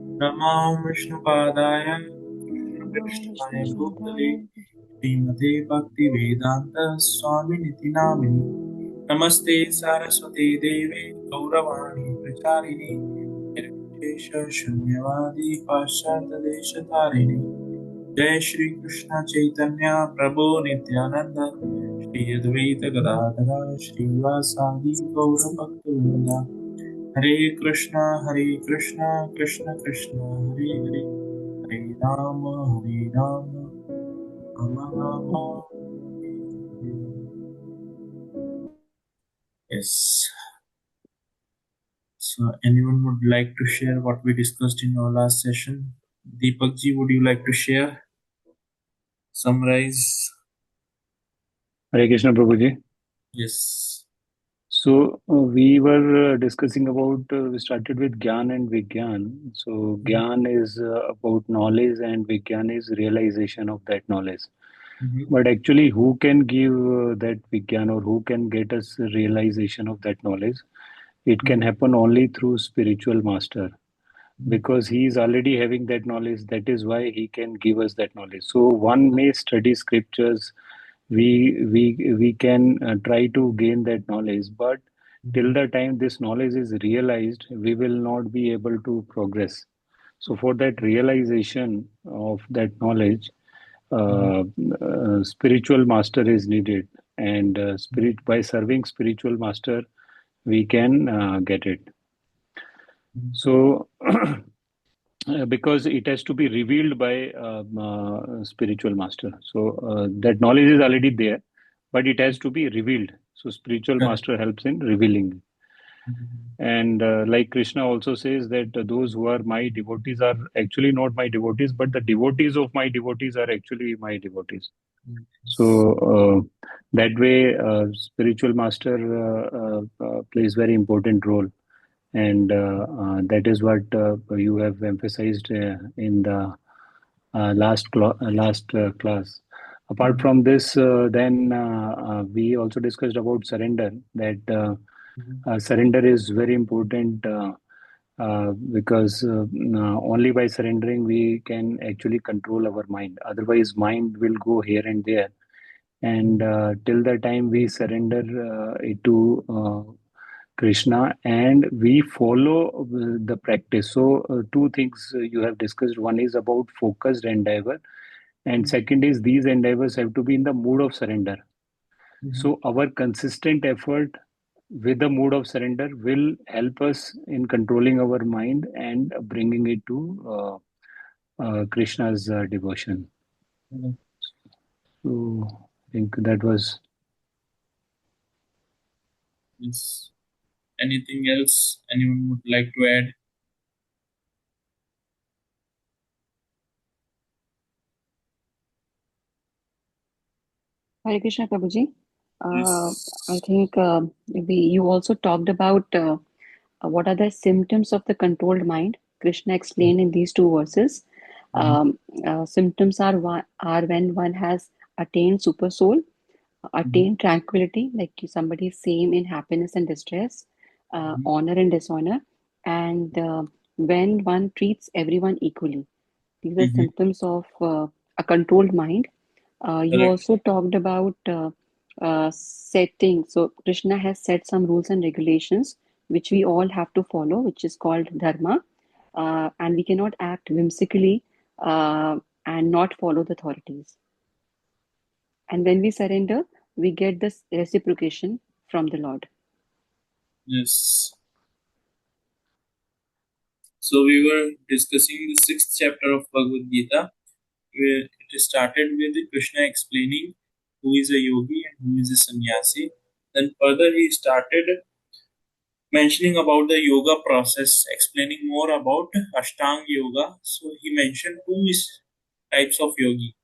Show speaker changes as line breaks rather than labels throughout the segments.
नमो विष्णुपादाय
नमो
कृष्णपृष्ठाय भूतले
विष्णुपादाय
श्रीमते भक्तिवेदान्त स्वामिनिति नामिनि नमस्ते सारस्वते देवे गौरवाणी प्रचारिणे निर्विशेष शून्यवादी पाश्चात्यदेशतारिणे जय श्री कृष्ण चैतन्य प्रभु नित्यानंद श्री अद्वैत गदाधर श्रीवासादि गौरभक्तवृंद हरे Krishna Krishna Krishna Hare Hare Hare Ram Ram Ram Hare Hare. Yes. So, anyone would like to share what we discussed in our last session? Deepak ji, would you like to share? Summarize?
Hare Krishna Prabhuji.
Yes.
So we were discussing about, we started with Gyan and Vigyan. So Gyan is about knowledge and Vigyan is realization of that knowledge.
Mm-hmm.
But actually, who can give that Vigyan or who can get us realization of that knowledge? It can happen only through spiritual master because he is already having that knowledge. That is why he can give us that knowledge. So one may study scriptures, we can try to gain that knowledge, but till the time this knowledge is realized, we will not be able to progress. So for that realization of that knowledge, spiritual master is needed, and spirit by serving spiritual master, we can get it. So because it has to be revealed by spiritual master. So that knowledge is already there, but it has to be revealed. So spiritual
Correct.
master helps in revealing.
Mhm.
And like Krishna also says that those who are my devotees are actually not my devotees, but the devotees of my devotees are actually my devotees.
Yes.
So that way, spiritual master plays very important role, and that is what you have emphasized in the last class. Apart
Mhm.
from this, then we also discussed about surrender. That
Mhm.
surrender is very important because only by surrendering we can actually control our mind. Otherwise, mind will go here and there, and till the time we surrender it to Krishna and we follow the practice. So, two things you have discussed. One is about focused endeavor, and second is these endeavors have to be in the mood of surrender.
Mhm.
So, our consistent effort with the mood of surrender will help us in controlling our mind and bringing it to Krishna's devotion.
Mhm.
So, I think that was.
Yes. Anything else anyone would like to add?
Hare Krishna Prabhuji. I
Yes.
think you also talked about what are the symptoms of the controlled mind. Krishna explained in these two verses.
Mhm.
Symptoms are when one has attained super soul,
Mhm.
attained tranquility, like somebody is same in happiness and distress,
Mhm.
honor and dishonor, and when one treats everyone equally. These are
Mhm.
symptoms of a controlled mind. You
Correct.
also talked about setting. So Krishna has set some rules and regulations which we all have to follow, which is called dharma, and we cannot act whimsically and not follow the authorities. And when we surrender, we get this reciprocation from the Lord.
Yes. So we were discussing the sixth chapter of Bhagavad Gita, where it started with Krishna explaining who is a yogi and who is a sannyasi. Then further he started mentioning about the yoga process, explaining more about Ashtanga yoga. So he mentioned two types of yogi: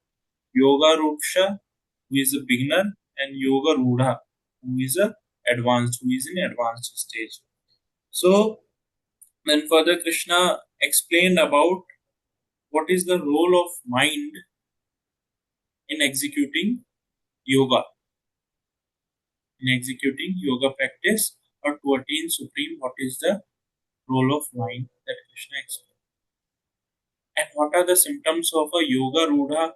Yoga Ruksha, who is a beginner, and Yoga Rudha, who is in advanced stage. So then further Krishna explained about what is the role of mind in executing yoga practice, or to attain supreme, what is the role of mind that Krishna explained. And what are the symptoms of a yoga rudha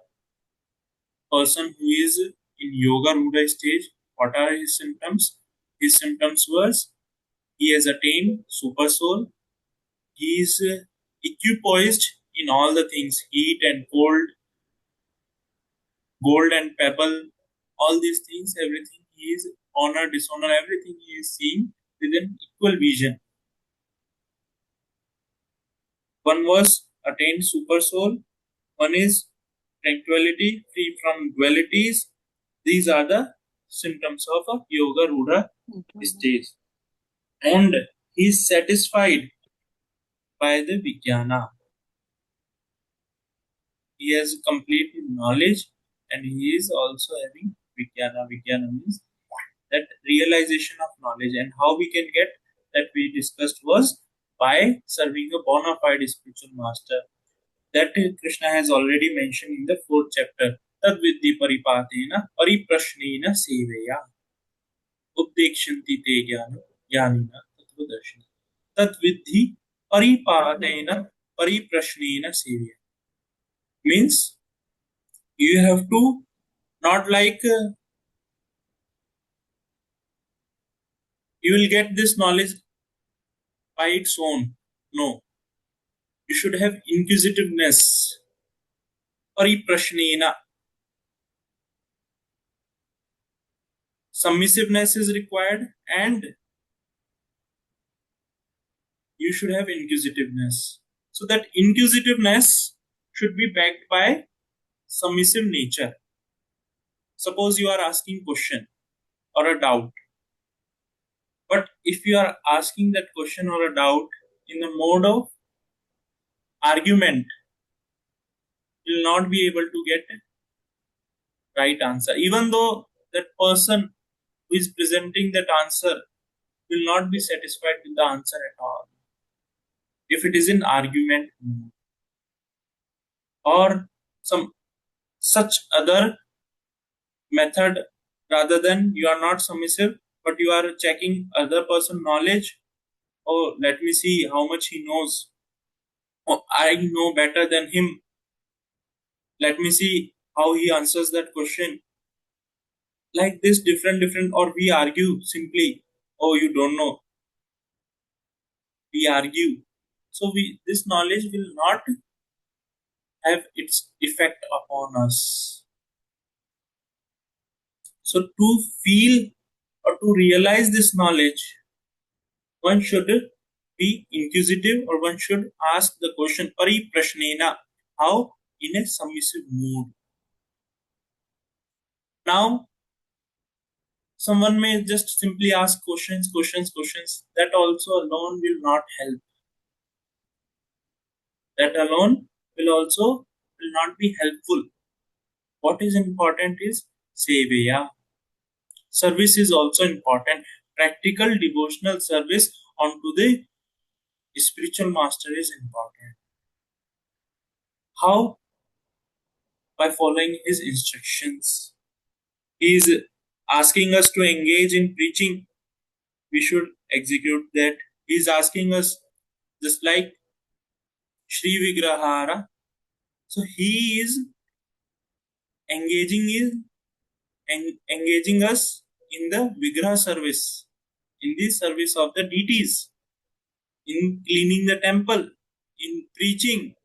person who is in yoga rudha stage? What are his symptoms? His symptoms was he has attained super soul. He is equipoised in all the things, heat and cold, gold and pebble, all these things, everything he is honor, dishonor, everything he is seeing with an equal vision. One was attained super soul, one is tranquility, free from dualities. These are the symptoms of a yoga rudha stage. And he is satisfied by the vijnana. He has complete knowledge and he is also having vijnana. Vijnana means that realization of knowledge, and how we can get that we discussed was by serving a bona fide spiritual master. That Krishna has already mentioned in the fourth chapter. Tad viddhi paripatena pariprashnena seveya उपदेक्षन्ति ते ज्ञानिनः तत्त्वदर्शिनः तद्विद्धि परिपातेन परिप्रश्नेन सेव्य means you have to not like you will get this knowledge by its own. No, you should have inquisitiveness. Pariprashnena, submissiveness is required, and you should have inquisitiveness. So that inquisitiveness should be backed by submissive nature. Suppose you are asking question or a doubt, but if you are asking that question or a doubt in the mode of argument, you will not be able to get right answer, even though that person who is presenting that answer will not be satisfied with the answer at all if it is in argument or some such other method, rather than you are not submissive but you are checking other person knowledge. Oh, let me see how much he knows. Oh, I know better than him. Let me see how he answers that question. Like this, different, or we argue simply. Oh, you don't know. We argue. So this knowledge will not have its effect upon us. So to feel or to realize this knowledge, one should be inquisitive, or one should ask the question pariprashnena, how? In a submissive mood. Now, someone may just simply ask questions. That also alone will not help. That alone will not be helpful. What is important is seveya. Service is also important. Practical devotional service onto the spiritual master is important. How? By following his instructions. He is asking us to engage in preaching. We should execute that. He is asking us, just like Shri Vigrahara. So he is engaging us in the Vigraha service, in the service of the deities, in cleaning the temple, in preaching,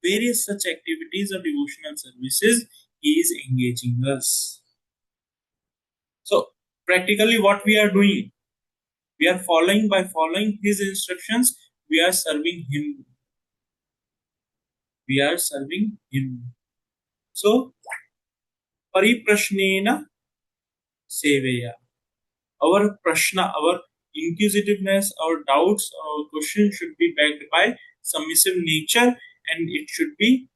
various such activities or devotional services. He is engaging us. So practically what we are doing, we are by following his instructions, we are serving him. We are serving him. So pariprashnena seveya. Our prashna, our inquisitiveness, our doubts, our questions should be backed by submissive nature, and it should be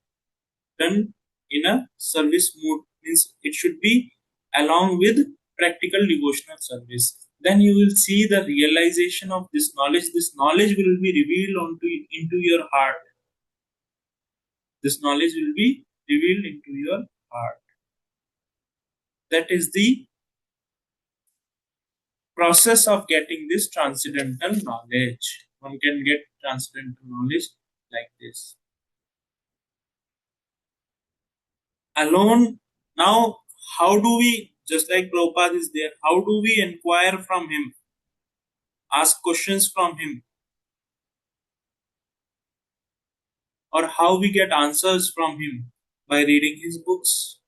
done in a service mood. Means it should be along with practical devotional service. Then you will see the realization of this knowledge. This knowledge will be revealed into your heart. This knowledge will be revealed into your heart. That is the process of getting this transcendental knowledge. One can get transcendental knowledge like this. alone. Now, how do we, just like Prabhupada is there, how do we inquire from him, ask questions from him, or how we get answers from him? By reading his books.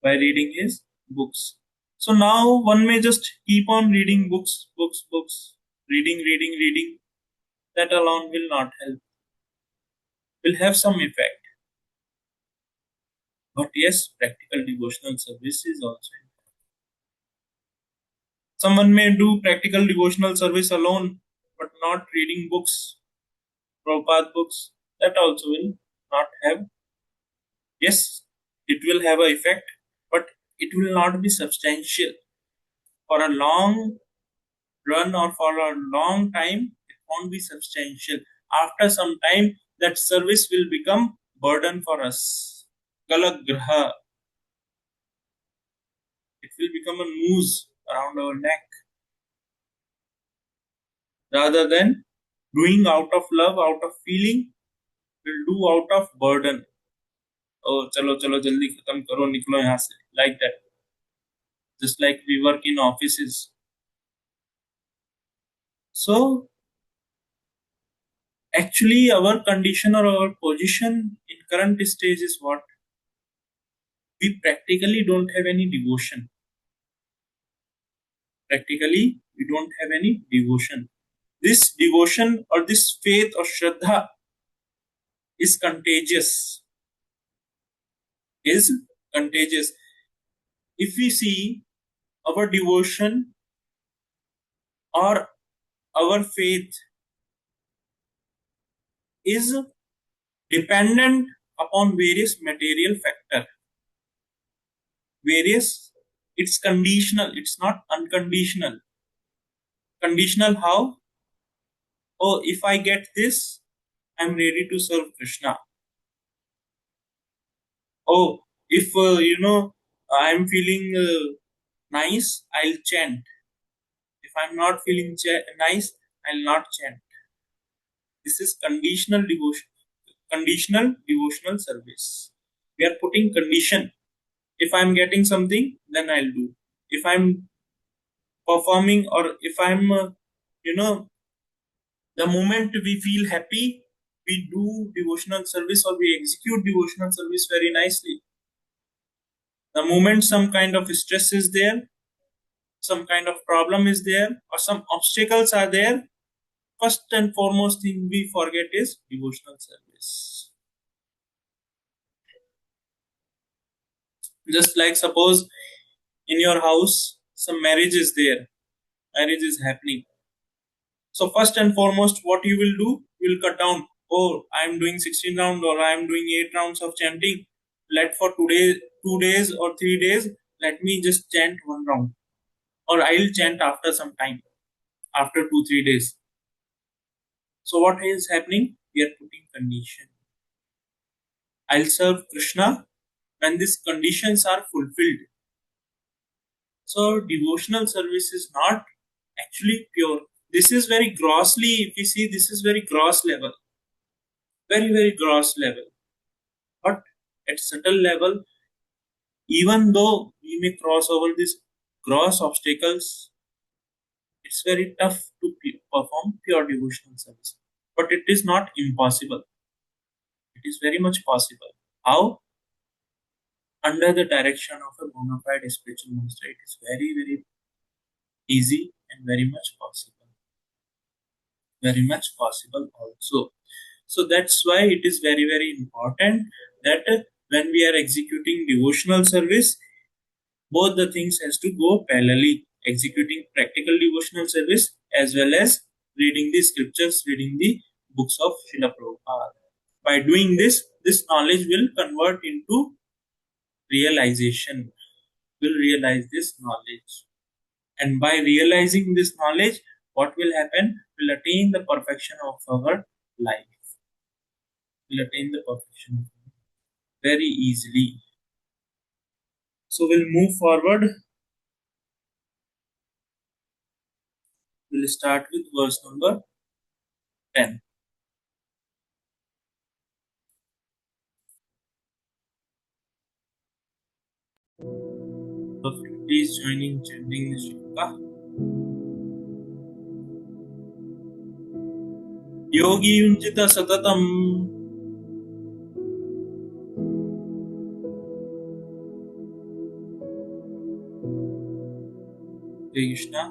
By reading his books. So now one may just keep on reading books, books, books, reading, reading, reading. That alone will not help. Will have some effect. But yes, practical devotional service is also. Someone may do practical devotional service alone, but not reading books, Prabhupada books. That also will not have. Yes, it will have an effect, but it will not be substantial. For a long run or for a long time, it won't be substantial. After some time, that service will become burden for us. Galagraha. It will become a noose around our neck rather than doing out of love, out of feeling, will do out of burden. Oh, chalo, chalo, jaldi khatam karo, niklo yahan se. Like that. Just like we work in offices. So, actually, our condition or our position in current stage is what? We practically don't have any devotion. Practically, we don't have any devotion. This devotion or this faith or shraddha is contagious. Is contagious. If we see our devotion or our faith is dependent upon various material factor, various, it's conditional, it's not unconditional. Conditional how? Oh, if I get this, I'm ready to serve Krishna. Oh, if I'm feeling nice, I'll chant. If I'm not feeling nice, I'll not chant. This is conditional devotion, conditional devotional service. We are putting condition. If I'm getting something, then I'll do. If I'm performing or if I'm, you know, the moment we feel happy, we do devotional service or we execute devotional service very nicely. The moment some kind of stress is there, some kind of problem is there, or some obstacles are there, first and foremost thing we forget is devotional service. Just like suppose in your house some marriage is there, marriage is happening. So first and foremost, what you will do, you will cut down. Oh, I am doing 16 rounds or I am doing 8 rounds of chanting. Let for today, 2 days or 3 days, let me just chant 1 round. Or I'll chant after some time, after 2 3 days. So what is happening? We are putting condition. I'll serve Krishna when these conditions are fulfilled. So devotional service is not actually pure. This is very grossly, if you see, this is very gross level. Very, very gross level. But at subtle level, even though we may cross over these gross obstacles, it's very tough to perform pure devotional service. But it is not impossible. It is very much possible. How? Under the direction of a bona fide spiritual master, it is very, very easy and very much possible. Very much possible also. So that's why it is very, very important that when we are executing devotional service, both the things has to go parallelly, executing practical devotional service as well as reading the scriptures, reading the books of Srila Prabhupada. By doing this, this knowledge will convert into realization, will realize this knowledge. And by realizing this knowledge, what will happen? Will attain the perfection of our life. Will attain the perfection very easily. So we'll move forward. We'll start with verse number 10. please join in chanting the shloka. Yogi Yunjita Satatam. Hare Krishna.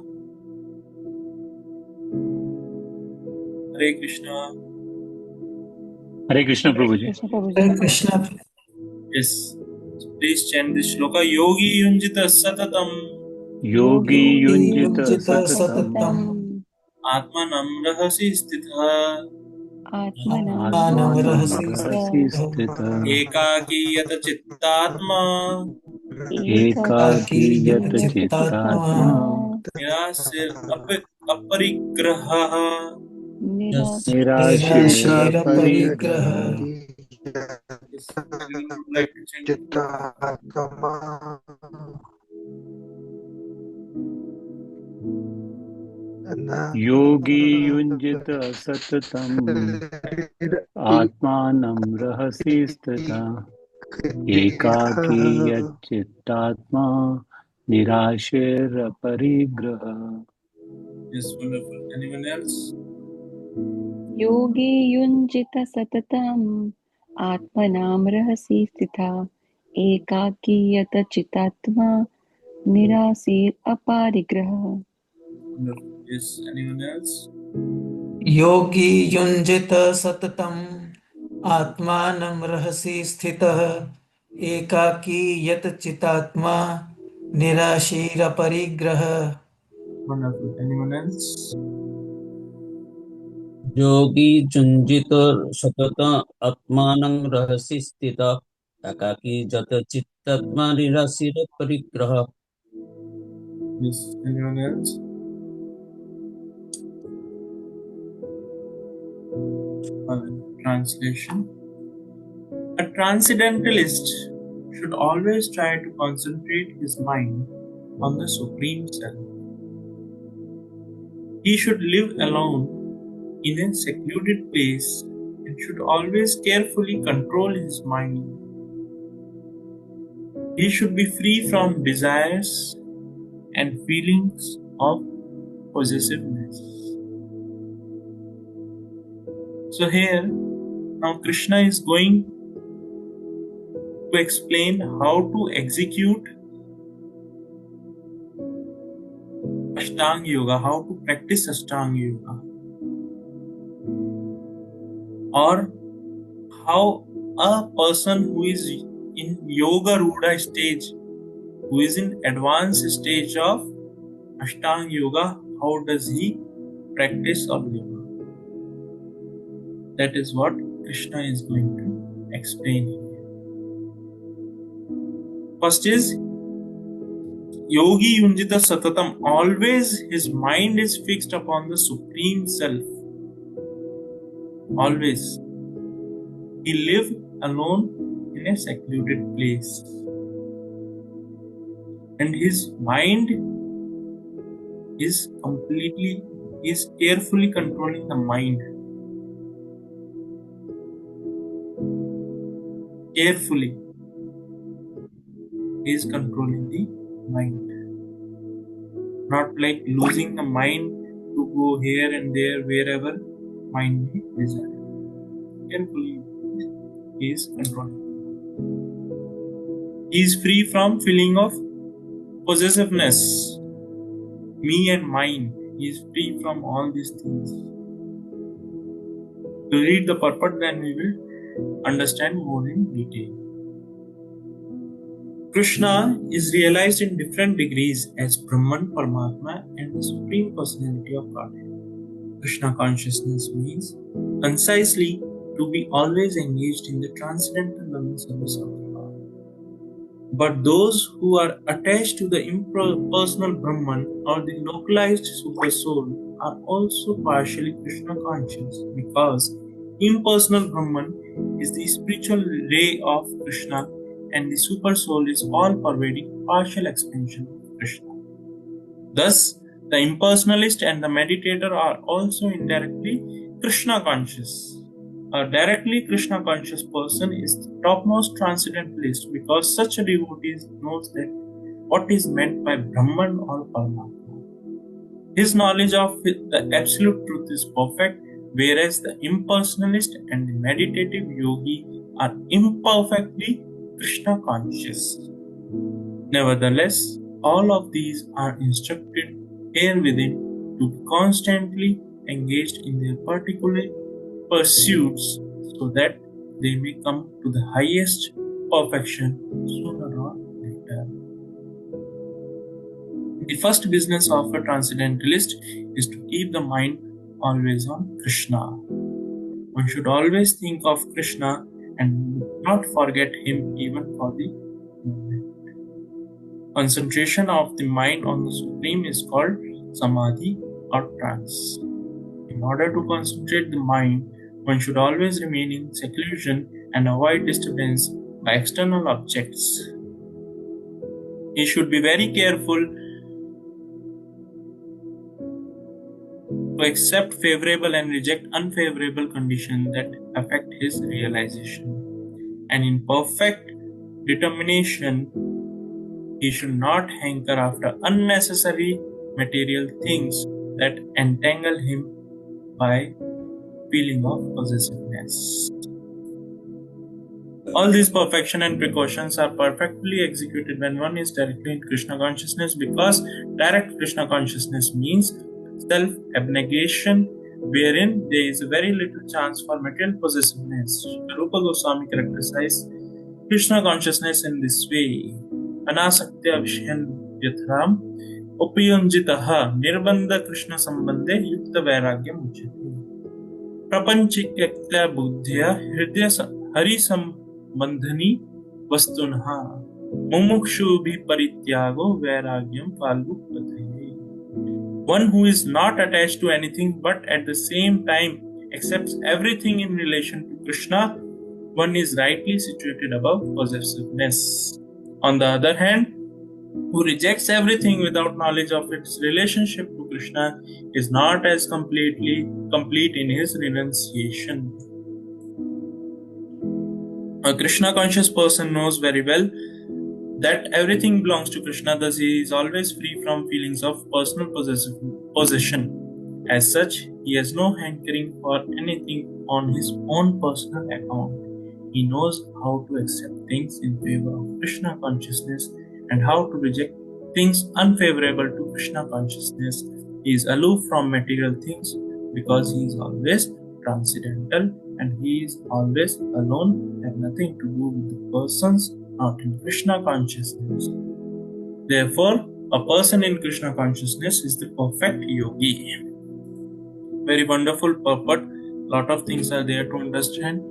Hare Krishna.
Hare Krishna, Prabhuji.
Krishna Prabhuji.
Hare Krishna.
Yes. So please chant this shloka. Yogi Yunjita Satatam.
Yogi Yunjita Satatam.
Satatam.
Atmanam Rahasi Stitha.
Atmanam
Atmanam
Atmanam
rahasi
Rahasi
stitha.
Stita.
Ekaki Yata Chittatma.
Ekaki Yat Chittatma.
Nirasir Aparigraha.
Nirashira
Nirashira
Parigraha.
parigraha.
Yes. Everyone would like to chant it.
Yogi Yunjita Satatam. Atmanam Rahasi Stita. Ekaki Yat Chittatma. Nirashira Parigraha.
Yes, wonderful. Anyone else?
Yogi Yunjita Satatam. Atmanam Rahasi Stitha. Ekaki Yata Chitatma. Nirasir Aparigraha.
Wonderful. Yes, anyone else?
Yogi yunjita satatam. Atmanam rahasi sthitah. Ekaki yat chitatma. Nirashira parigraha.
Wonderful. Anyone else?
योगी जुञ्जित सतत आत्मानं रहसि स्थित एकाकी जत चित्तात्मा निराशीर परिग्रह
Yes, anyone else? Translation. A transcendentalist should always try to concentrate his mind on the Supreme Self. He should live alone in a secluded place and should always carefully control his mind. He should be free from desires and feelings of possessiveness. So here, now Krishna is going to explain how to execute Ashtanga Yoga, how to practice Ashtanga Yoga, or how a person who is in Yoga Ruda stage, who is in advanced stage of Ashtanga Yoga, how does he practice or live? That is what Krishna is going to explain here. First is Yogi Yunjita Satatam. Always his mind is fixed upon the Supreme Self. Always. He lives alone in a secluded place. And his mind is carefully controlling the mind. Carefully. He is controlling the mind. Not like losing the mind to go here and there wherever mind may desire. Carefully he is controlling. He is free from feeling of possessiveness, me and mine. He is free from all these things. To read the purport, then we will understand more in detail. Krishna is realized in different degrees as Brahman, Paramatma, and the Supreme Personality of Godhead. Krishna consciousness means concisely to be always engaged in the transcendental loving service of the Lord. But those who are attached to the impersonal Brahman or the localized Super Soul are also partially Krishna conscious, because impersonal Brahman is the spiritual ray of Krishna and the Super Soul is all-pervading partial expansion of Krishna. Thus, the impersonalist and the meditator are also indirectly Krishna conscious. A directly Krishna conscious person is the topmost transcendentalist, because such a devotee knows that what is meant by Brahman or Paramatma. His knowledge of the absolute truth is perfect, whereas the impersonalist and the meditative yogi are imperfectly Krishna conscious. Nevertheless, all of these are instructed here within to be constantly engaged in their particular pursuits so that they may come to the highest perfection sooner or later. The first business of a transcendentalist is to keep the mind always on Krishna. One should always think of Krishna and not forget him even for the moment. Concentration of the mind on the Supreme is called Samadhi or trance. In order to concentrate the mind, one should always remain in seclusion and avoid disturbance by external objects. He should be very careful to accept favorable and reject unfavorable conditions that affect his realization. And in perfect determination, he should not hanker after unnecessary material things that entangle him by feeling of possessiveness. All these perfection and precautions are perfectly executed when one is directly in Krishna consciousness, because direct Krishna consciousness means self-abnegation, wherein there is very little chance for material possessiveness. Rupa Goswami characterizes Krishna consciousness in this way: Anasaktya Vishyan Yatram Upayunjitaha Nirbandha Krishna Sambandhe Yukta Vairagyam Uchyate. Prapanchikya Buddhya Hridya Hari Sambandhani Vastunha Mumukshu Bhi Parityago Vairagyam Falgu Pathaye. One who is not attached to anything but at the same time accepts everything in relation to Krishna, one is rightly situated above possessiveness. On the other hand, who rejects everything without knowledge of its relationship to Krishna is not as complete in his renunciation. A Krishna conscious person knows very well that everything belongs to Krishna, thus he is always free from feelings of personal possession. As such, he has no hankering for anything on his own personal account. He knows how to accept things in favor of Krishna consciousness and how to reject things unfavorable to Krishna consciousness. He is aloof from material things because he is always transcendental and he is always alone, have nothing to do with the persons not in Krishna consciousness. Therefore, a person in Krishna consciousness is the perfect yogi. Very wonderful purport. Lot of things are there to understand.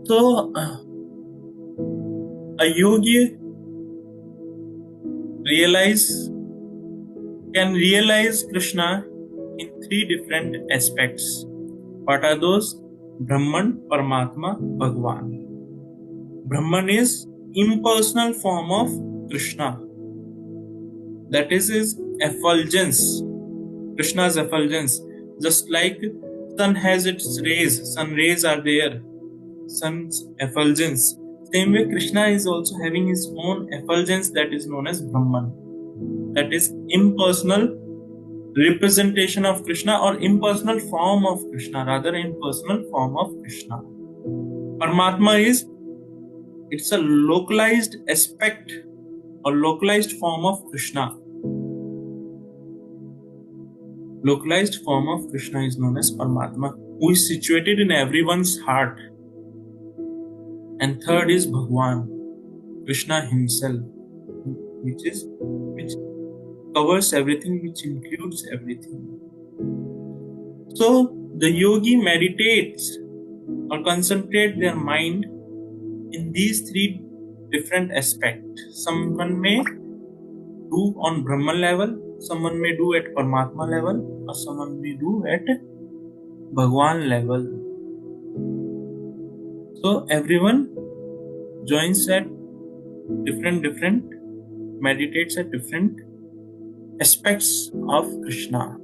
So, a yogi can realize Krishna in three different aspects. What are those? Brahman, Paramatma, Bhagwan. Brahman is impersonal form of Krishna. That is his effulgence. Krishna's effulgence. Just like sun has its rays, sun rays are there. Sun's effulgence. Same way, Krishna is also having his own effulgence that is known as Brahman. That is impersonal representation of Krishna, or impersonal form of Krishna, rather impersonal form of Krishna. Paramatma is, it's a localized aspect or localized form of Krishna. Localized form of Krishna is known as Paramatma, who is situated in everyone's heart. And third is Bhagwan, Krishna himself, which covers everything, which includes everything. So the yogi meditates or concentrate their mind in these three different aspects. Someone may do on Brahman level, someone may do at Paramatma level, or someone may do at Bhagwan level. So everyone joins at different, meditates at different aspects of Krishna.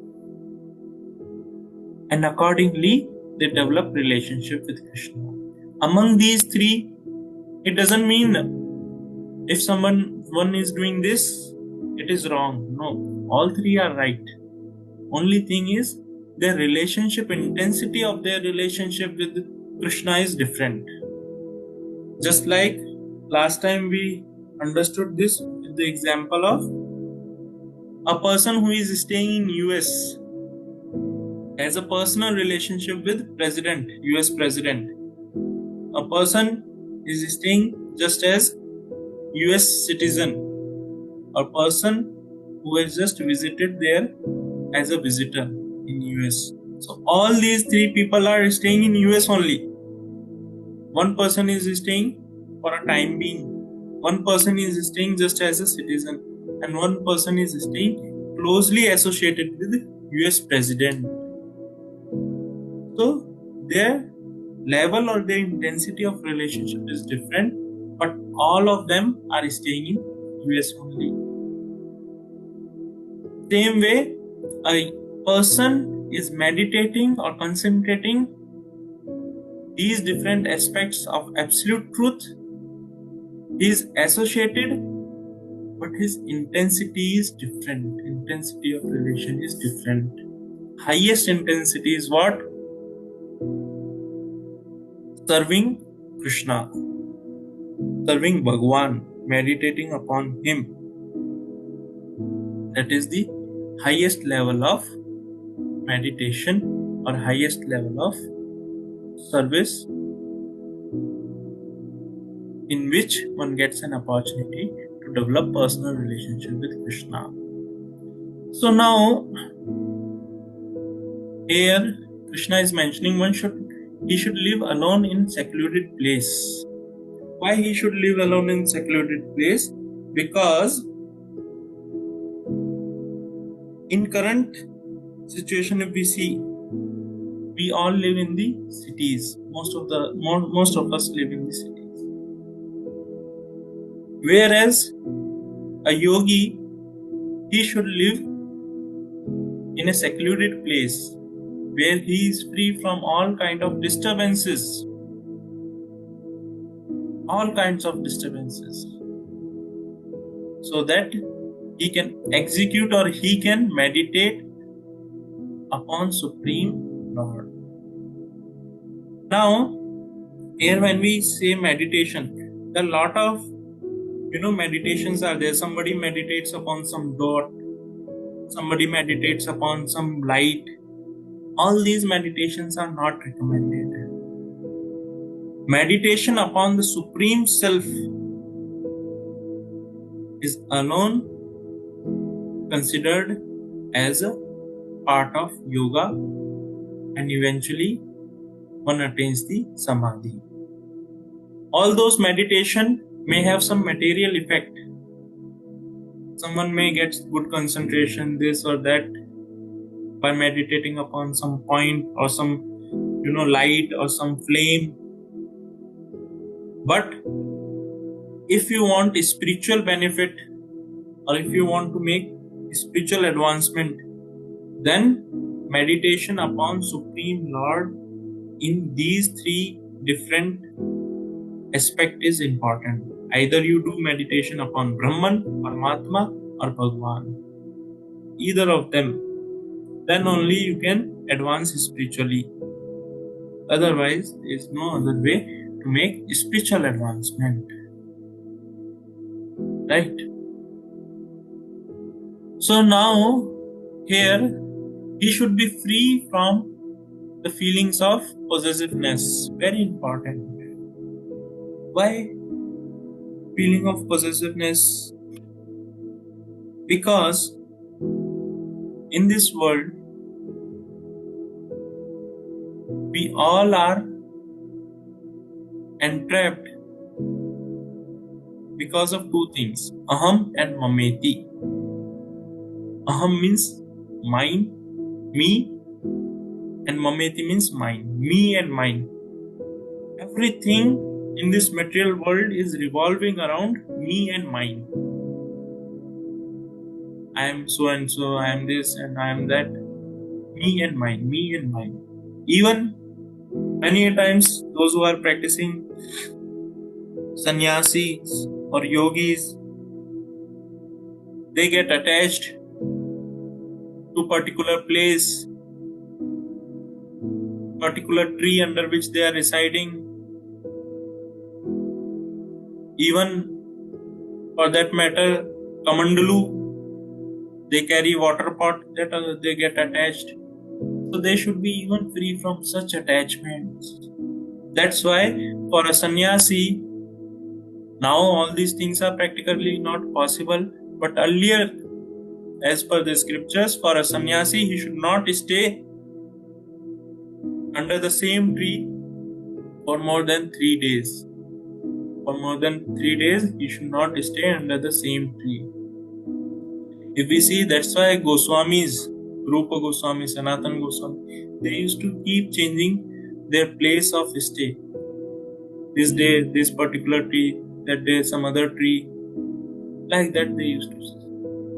And accordingly, they develop relationship with Krishna. Among these three, it doesn't mean if someone one is doing this, it is wrong. No, all three are right. Only thing is their relationship, intensity of their relationship with Krishna is different. Just like last time we understood this with the example of a person who is staying in US has a personal relationship with US President. A person is staying just as US citizen. A person who has just visited there as a visitor in US. So all these three people are staying in US only. One person is staying for a time being. One person is staying just as a citizen. And one person is staying closely associated with the US President. So their level or their intensity of relationship is different, but all of them are staying in US only. Same way, a person is meditating or concentrating these different aspects of absolute truth. He is associated, but his intensity is different. Intensity of relation is different. Highest intensity is what? Serving Krishna, serving Bhagwan, meditating upon him. That is the highest level of meditation or highest level of service in which one gets an opportunity to develop personal relationship with Krishna. So now here Krishna is mentioning he should live alone in secluded place. Why he should live alone in secluded place? Because in current situation, if we see, we all live in the cities. Most of us live in the cities. Whereas a yogi, he should live in a secluded place where he is free from all kind of disturbances. All kinds of disturbances. So that he can execute or he can meditate upon Supreme Lord. Now, here when we say meditation, there are a lot of meditations are there. Somebody meditates upon some dot, somebody meditates upon some light. All these meditations are not recommended. Meditation upon the Supreme Self is alone considered as a part of yoga, and eventually one attains the samadhi. All those meditation may have some material effect. Someone may get good concentration, this or that, by meditating upon some point or some light or some flame. But if you want a spiritual benefit or if you want to make spiritual advancement, then meditation upon Supreme Lord in these three different aspects is important. Either you do meditation upon Brahman, Paramatma or Bhagwan. Either of them. Then only you can advance spiritually. Otherwise, there is no other way to make spiritual advancement. Right? So now, here, he should be free from the feelings of possessiveness. Very important. Why feeling of possessiveness? Because in this world, we all are entrapped because of two things, aham and mameti. Aham means mine, me, and mameti means mine, me and mine. Everything in this material world is revolving around me and mine. I am so and so, I am this and I am that. Me and mine, me and mine. Even many times those who are practicing sannyasis or yogis, They get attached to particular place, particular tree under which they are residing. Even for that matter, Kamandalu, they carry water pot that they get attached. So they should be even free from such attachments. That's why for a sannyasi, now all these things are practically not possible. But earlier, as per the scriptures, for a sannyasi, he should not stay under the same tree for more than 3 days. For more than 3 days, he should not stay under the same tree. If we see, that's why Goswamis, Rupa Goswami, Sanatan Goswami, they used to keep changing their place of stay. This day, this particular tree, that day, some other tree. Like that, they used to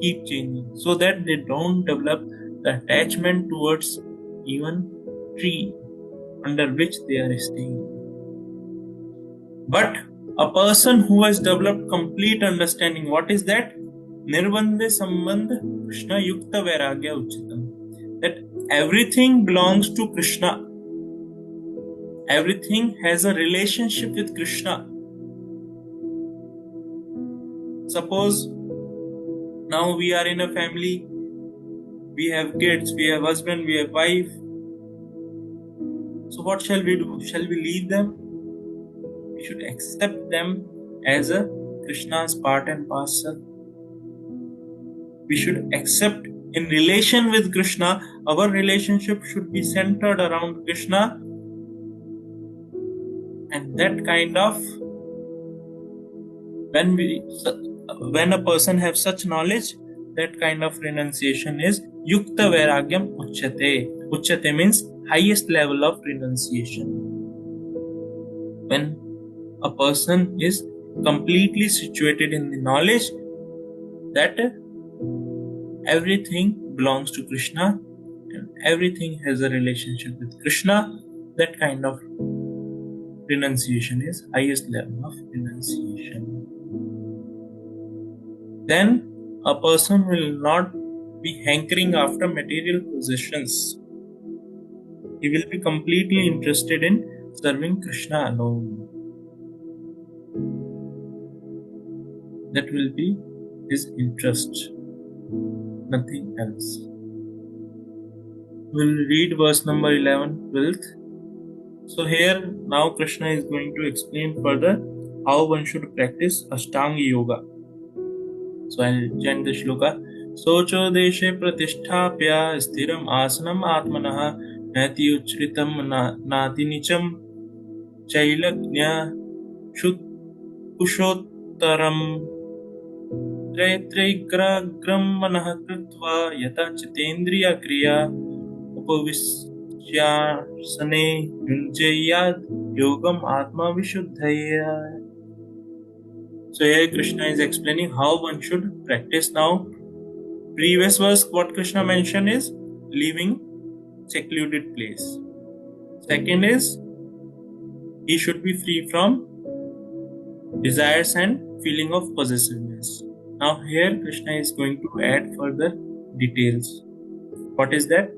keep changing so that they don't develop the attachment towards even tree under which they are staying. But a person who has developed complete understanding, what is that? Nirbandhe Sambandh Krishna Yukta Vairagya Uchitam. That everything belongs to Krishna. Everything has a relationship with Krishna. Suppose now we are in a family, we have kids, we have husband, we have wife. So what shall we do? Shall we leave them? We should accept them as a Krishna's part and parcel. We should accept in relation with Krishna, our relationship should be centered around Krishna. And that kind of, when a person has such knowledge, that kind of renunciation is Yukta Vairagyam Uchyate. Uchyate means highest level of renunciation. When a person is completely situated in the knowledge that everything belongs to Krishna and everything has a relationship with Krishna, that kind of renunciation is highest level of renunciation. Then a person will not be hankering after material possessions. He will be completely interested in serving Krishna alone. That will be his interest, nothing else. We'll read verse number 11, 12th. So here now Krishna is going to explain further how one should practice Ashtanga Yoga. So I'll chant the shloka. Socho deshe pratisthapya sthiram asanam atmanah nati uchritam nati nicham chailagnya kushottaram त्रैत्रैग्राग्रं मनः कृत्वा यथा चितेन्द्रिया क्रिया उपविश्यासने युञ्ज्यात् योगम आत्मा विशुद्धये. So here Krishna is explaining how one should practice now. Previous verse, what Krishna mentioned is leaving secluded place. Second is he should be free from desires and feeling of possessiveness. Now here Krishna is going to add further details. What is that?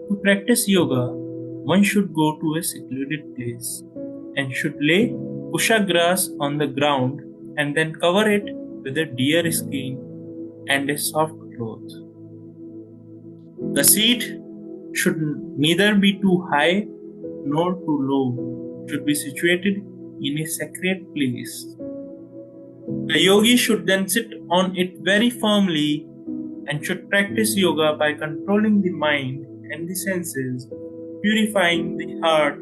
To practice yoga, one should go to a secluded place and should lay kusha grass on the ground and then cover it with a deer skin and a soft cloth. The seat should neither be too high nor too low. It should be situated in a sacred place. The yogi should then sit on it very firmly and should practice yoga by controlling the mind and the senses, purifying the heart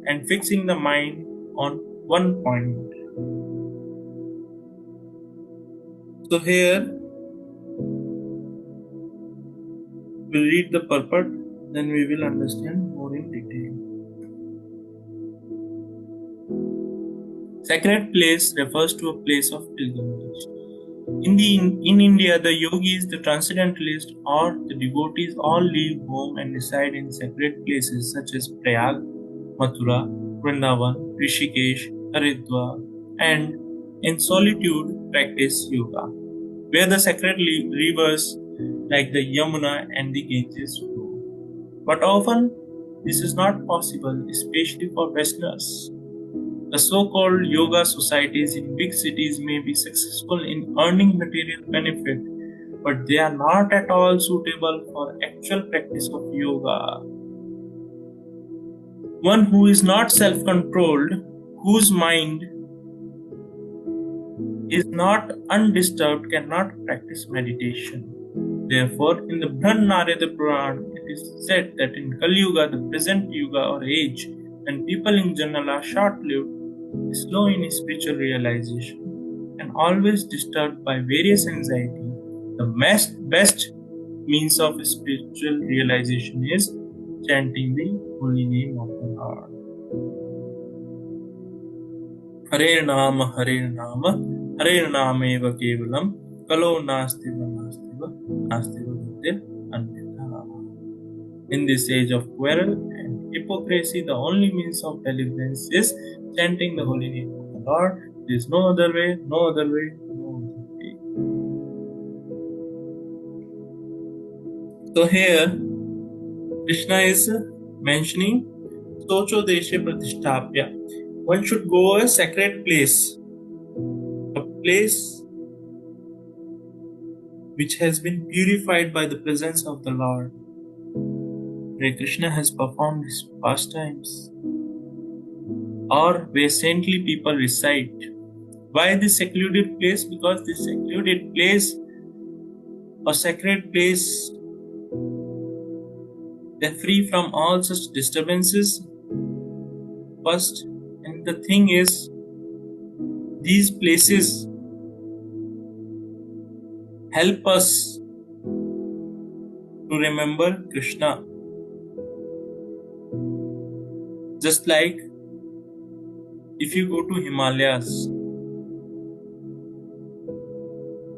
and fixing the mind on one point. So here we'll read the purport, then we will understand more in detail. Sacred place refers to a place of pilgrimage. In India, the yogis, the transcendentalists, or the devotees all leave home and reside in sacred places such as Prayag, Mathura, Vrindavan, Rishikesh, Haridwar, and in solitude practice yoga. where the sacred rivers like the Yamuna and the Ganges flow. But often, this is not possible, especially for Westerners. The so-called yoga societies in big cities may be successful in earning material benefit, but they are not at all suitable for actual practice of yoga. One who is not self-controlled, whose mind is not undisturbed, cannot practice meditation. Therefore, in the Brahmanarada Purana, it is said that in Kali Yuga, the present Yuga or age, when people in general are short-lived, slow in spiritual realization, and always disturbed by various anxiety, the best means of spiritual realization is chanting the holy name of the Lord. Hare Nama, Hare Nama eva kevalam, kalo nastiva, nastiva vidyat anvita. In this age of quarrel and hypocrisy, the only means of deliverance is chanting the holy name of the Lord. There is no other way, no other way, no other way. So here, Krishna is mentioning Socho Deshe Pratishtapya. One should go a sacred place, a place which has been purified by the presence of the Lord, where Krishna has performed his pastimes, or where saintly people reside. Why this secluded place? Because this secluded place or sacred place, they're free from all such disturbances. First, and the thing is, these places help us to remember Krishna. Just like if you go to Himalayas,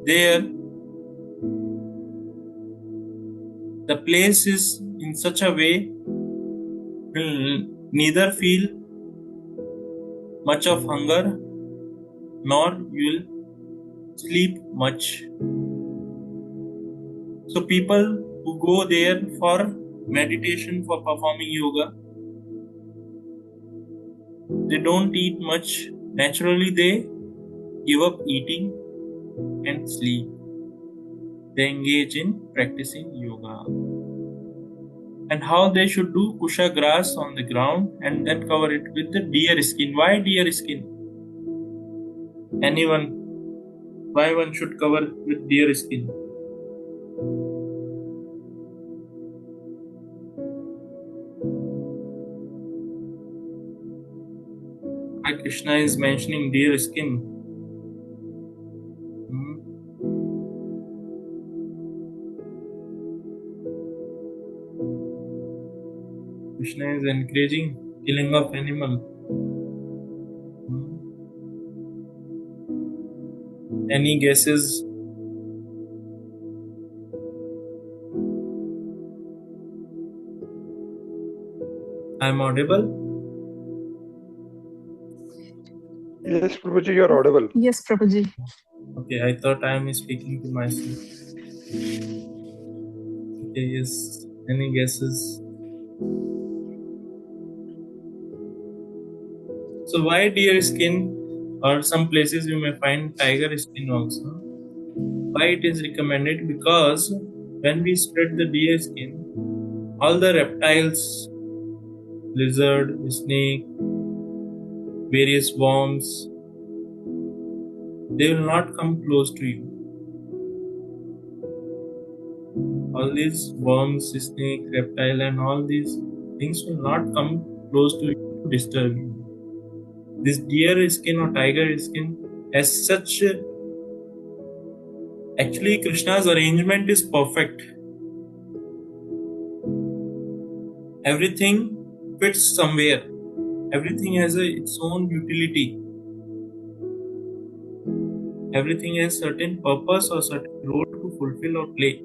there the place is in such a way will neither feel much of hunger nor you will sleep much. So people who go there for meditation, for performing yoga, they don't eat much. Naturally, they give up eating and sleep. They engage in practicing yoga. And how they should do kusha grass on the ground and then cover it with the deer skin. Why deer skin? Anyone? Why one should cover with deer skin? Why Krishna is mentioning deer skin? Krishna is encouraging killing of animal. Any guesses? I'm audible?
Yes, Prabhuji, you are audible.
Yes, Prabhuji.
Okay, I thought I am speaking to myself. Okay, yes. Any guesses? So why deer skin? Or some places you may find tiger skin also. Why it is recommended? Because when we spread the deer skin, all the reptiles, lizard, snake, various worms, they will not come close to you. All these worms, snake, reptile and all these things will not come close to you to disturb you. This deer skin or tiger skin as such, actually Krishna's arrangement is perfect. Everything fits somewhere. Everything has its own utility. Everything has certain purpose or certain role to fulfill or play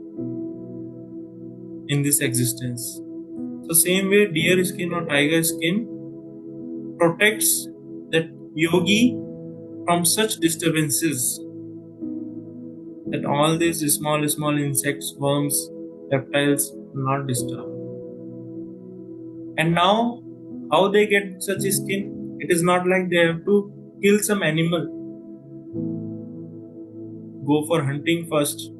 in this existence. So same way deer skin or tiger skin protects that yogi from such disturbances. that all these small insects, worms, reptiles will not disturb. And now, how they get such a skin? It is not like they have to kill some animal. Go for hunting first.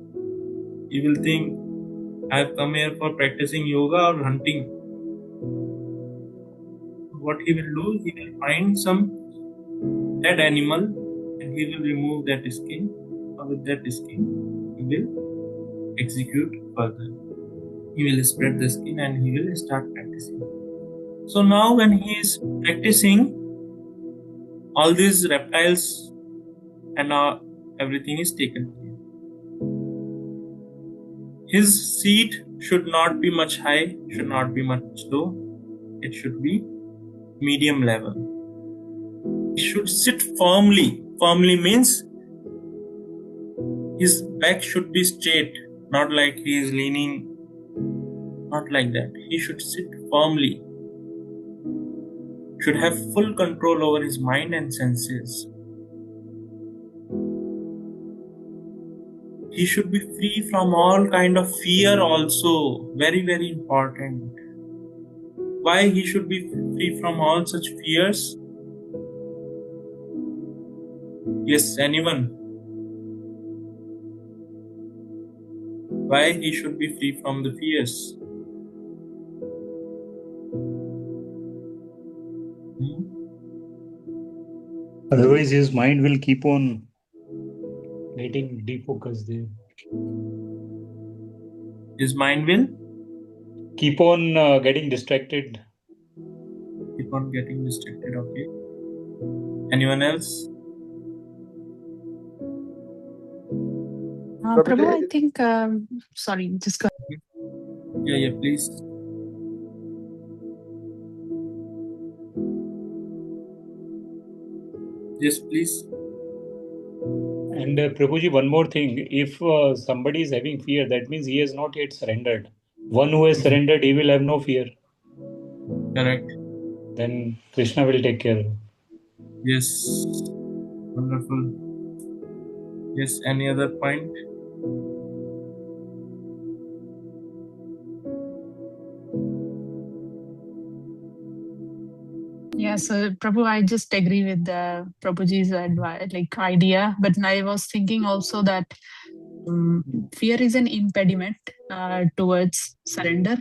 You will think, I have come here for practicing yoga or hunting. What he will do, he will find some dead animal and he will remove that skin. Or with that skin, he will execute further. He will spread the skin and he will start practicing. So now when he is practicing, all these reptiles and everything is taken care. His seat should not be much high, should not be much low. It should be medium level. He should sit firmly. Firmly means his back should be straight, not like he is leaning, not like that. He should sit firmly. Should have full control over his mind and senses. He should be free from all kind of fear also. Very, very important. Why he should be free from all such fears? Yes, anyone? Why he should be free from the fears?
Otherwise, his mind will keep on getting defocused there.
His mind will
Keep on getting distracted.
keep on getting distracted, okay? Anyone else?
Prabhu, I think, sorry, just go.
Yeah, please. Yes, please.
And Prabhuji, one more thing. If somebody is having fear, that means he has not yet surrendered. One who has surrendered, he will have no fear.
Correct.
Then Krishna will take care of him.
Yes. Wonderful. Yes, any other point?
Yeah, so Prabhu, I just agree with Prabhuji's advice, like idea. But I was thinking also that fear is an impediment towards surrender.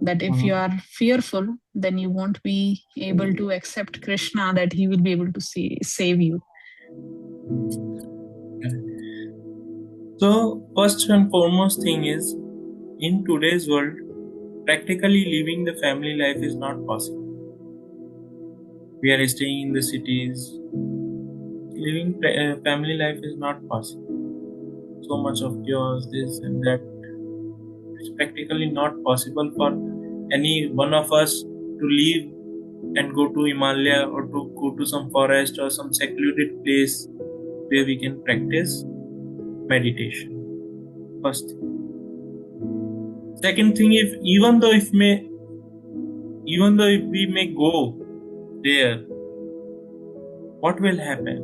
That if you are fearful, then you won't be able to accept Krishna, that he will be able to save you.
So, first and foremost thing is, in today's world, practically living the family life is not possible. We are staying in the cities. Living family life is not possible. So much of chaos, this and that. It's practically not possible for any one of us to leave and go to Himalaya or to go to some forest or some secluded place where we can practice meditation. First thing. Second thing, even though if we may go there, what will happen?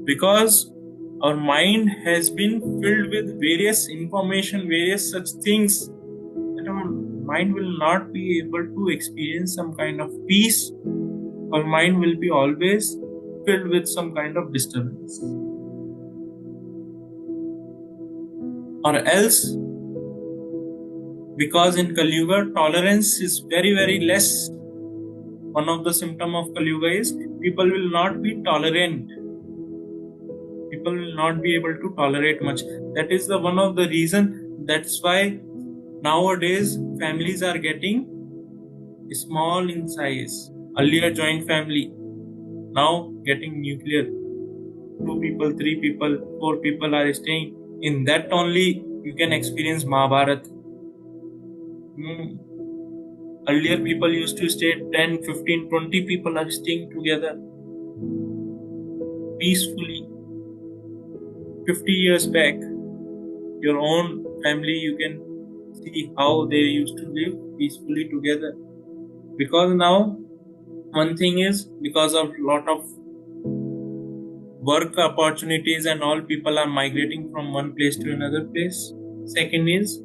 Because our mind has been filled with various information, various such things, that our mind will not be able to experience some kind of peace. Our mind will be always filled with some kind of disturbance. Or else, because in Kali Yuga, tolerance is very, very less. One of the symptoms of Kali Yuga is people will not be tolerant. People will not be able to tolerate much. That is the one of the reason. That's why nowadays families are getting small in size. Earlier joint family, now getting nuclear. 2 people, 3 people, 4 people are staying. In that only you can experience Mahabharata. Earlier people used to stay 10, 15, 20 people are staying together peacefully. 50 years back, your own family, you can see how they used to live peacefully together. Because now, one thing is, because of lot of work opportunities and all, people are migrating from one place to another place. Second is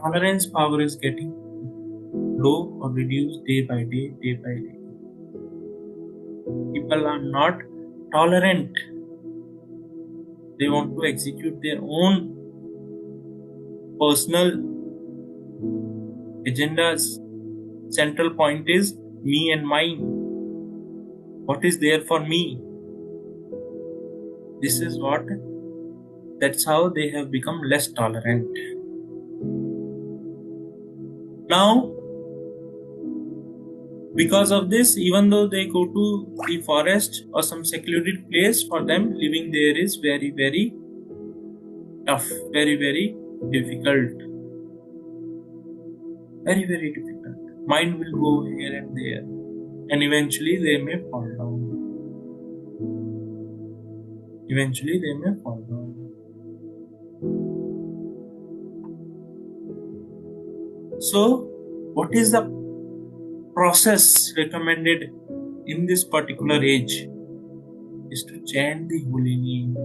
tolerance power is getting low or reduced day by day, day by day. People are not tolerant. They want to execute their own personal agendas. Central point is me and mine. What is there for me? This is what, that's how they have become less tolerant. Now, because of this, even though they go to the forest or some secluded place, for them living there is very, very tough, very, very difficult. Very, very difficult. Mind will go here and there, and eventually they may fall down. Eventually they may fall down. So, what is the process recommended in this particular age? Is to chant the holy name.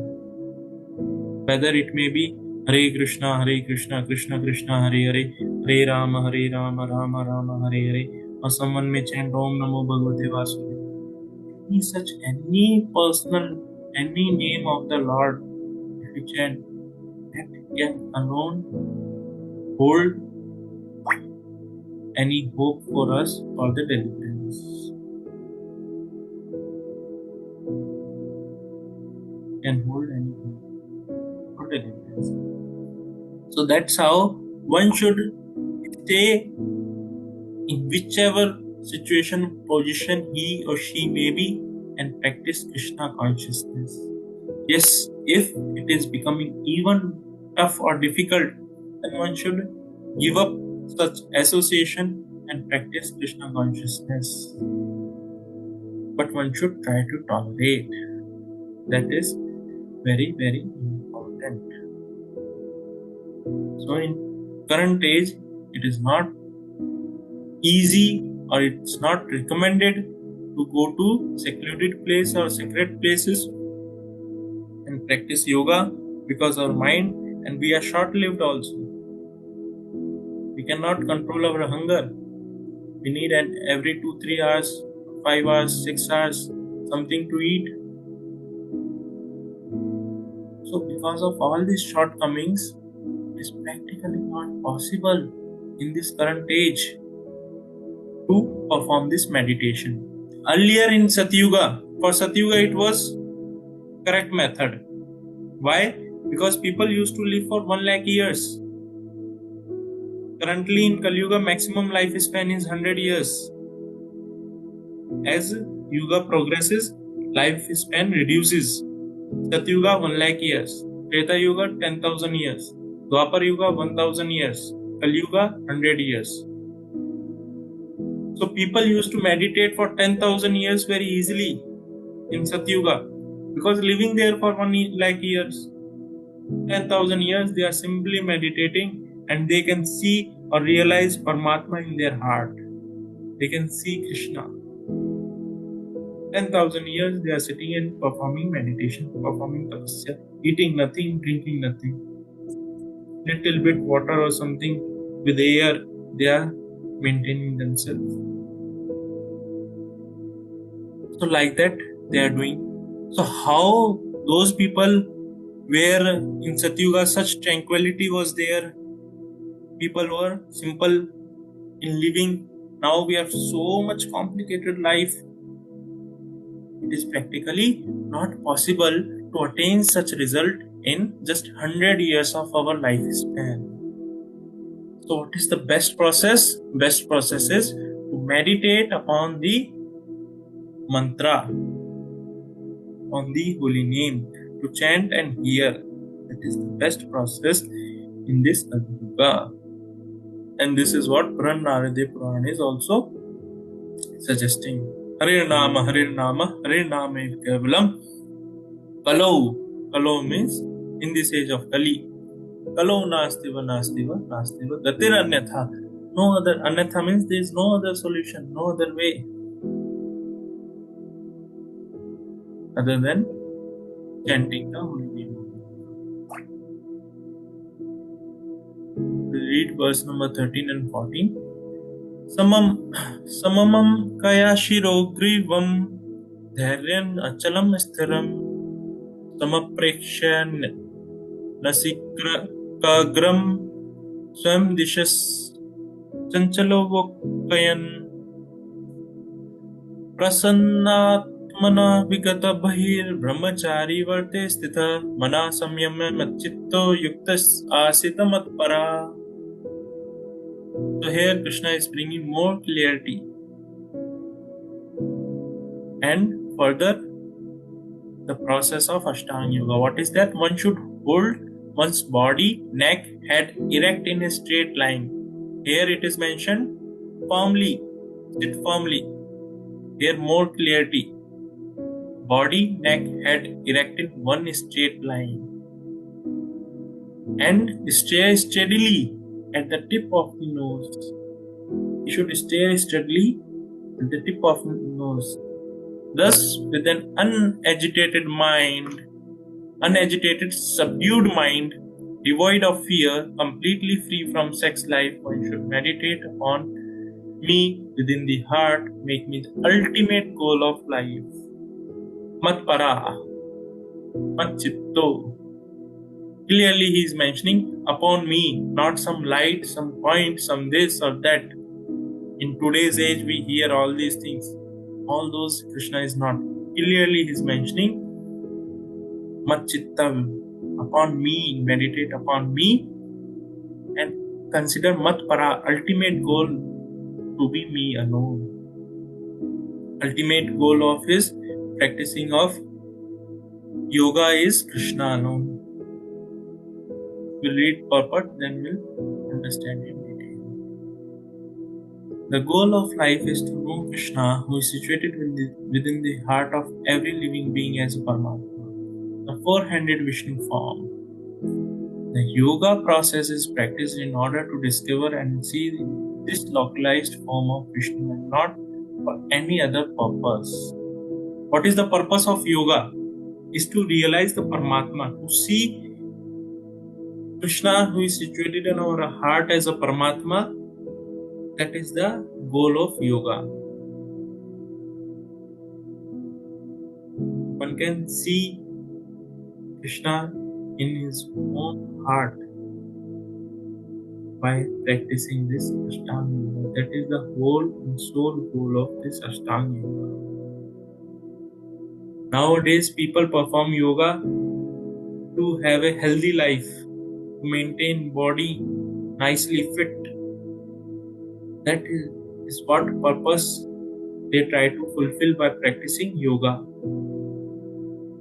Whether it may be Hare Krishna, Krishna Krishna, Hare Hare, Hare Rama, Rama Rama, Hare Hare, or someone may chant Om Namo Bhagavate Vasudevaya. Any personal, any name of the Lord, if you chant, that can alone hold any hope for us for the deliverance. Can hold any hope for deliverance. So that's how one should stay in whichever situation, position he or she may be, and practice Krishna consciousness. Yes, if it is becoming even tough or difficult, then one should give up such association and practice Krishna consciousness. But one should try to tolerate. That is very, very important. So in current age, it is not easy or it's not recommended to go to secluded place or sacred places and practice yoga, because our mind, and we are short-lived also. We cannot control our hunger. We need every 2-3 hours, 5 hours, 6 hours something to eat. So because of all these shortcomings, it is practically not possible in this current age to perform this meditation. Earlier in Satyuga, for Satyuga it was correct method. Why? Because people used to live for 1 lakh years. Currently in Kali Yuga, maximum lifespan is 100 years. As Yuga progresses, lifespan reduces. Satyuga 1 lakh years, Treta Yuga 10,000 years, Dwapar Yuga 1,000 years, Kali Yuga 100 years. So people used to meditate for 10,000 years very easily in Satyuga, because living there for 1 lakh years, 10,000 years, they are simply meditating and they can see or realize Paramatma in their heart. They can see Krishna. 10,000 years they are sitting and performing meditation, performing tapasya, eating nothing, drinking nothing. Little bit water or something with air, they are maintaining themselves. So like that they are doing. So how those people where in Satyuga such tranquility was there, people were simple in living. Now we have so much complicated life. It is practically not possible to attain such result in just 100 years of our lifespan. So what is the best process? Best process is to meditate upon the mantra, on the holy name, to chant and hear. That is the best process in this Yuga. And this is what Puran Naradi Puran is also suggesting. Hare Nama, Hare Nama, Hare Nama Kevalam. Kalau means in this age of Kali. Kalau nastiva, gatir anyatha. No other, anyatha means there is no other solution, no other way other than chanting the holy name. We read verse number 13 and 14. Samamam kaya shiro grivam dhairyan achalam sthiram samaprekshya nasikkagram swam dishas chanchalo vokayan प्रसन्नात्मना विगत बहिर्ब्रह्मचारी वर्ते स्थितः मना संयम्य मच्चित्तो युक्तः आसीत मत्परा. So here Krishna is bringing more clarity and further the process of Ashtanga Yoga. What is that? One should hold one's body, neck, head erect in a straight line. Here it is mentioned firmly, sit firmly. Here more clarity. Body, neck, head erect in one straight line. And stay steadily at the tip of the nose. You should stay steadily at the tip of the nose. Thus, with an unagitated, subdued mind, devoid of fear, completely free from sex life, one should meditate upon me within the heart, make me the ultimate goal of life. Matpara, Matchitto. Clearly he is mentioning upon me, not some light, some point, some this or that. In today's age we hear all these things. All those Krishna is not. Clearly he is mentioning Matchitta, upon me, meditate upon me and consider Matpara, ultimate goal to be me alone. Ultimate goal of his practicing of yoga is Krishna alone. We'll read purport, then we'll understand in detail. The goal of life is to know Krishna, who is situated within the heart of every living being as Paramatma, the four-handed Vishnu form. The yoga process is practiced in order to discover and see this localized form of Vishnu and not for any other purpose. What is the purpose of yoga? Is to realize the Paramatma, to see Krishna who is situated in our heart as a Paramatma. That is the goal of yoga. One can see Krishna in his own heart by practicing this Ashtanga Yoga. That is the whole and sole goal of this Ashtanga Yoga. Nowadays people perform yoga to have a healthy life, to maintain body nicely fit. That is what purpose they try to fulfill by practicing yoga.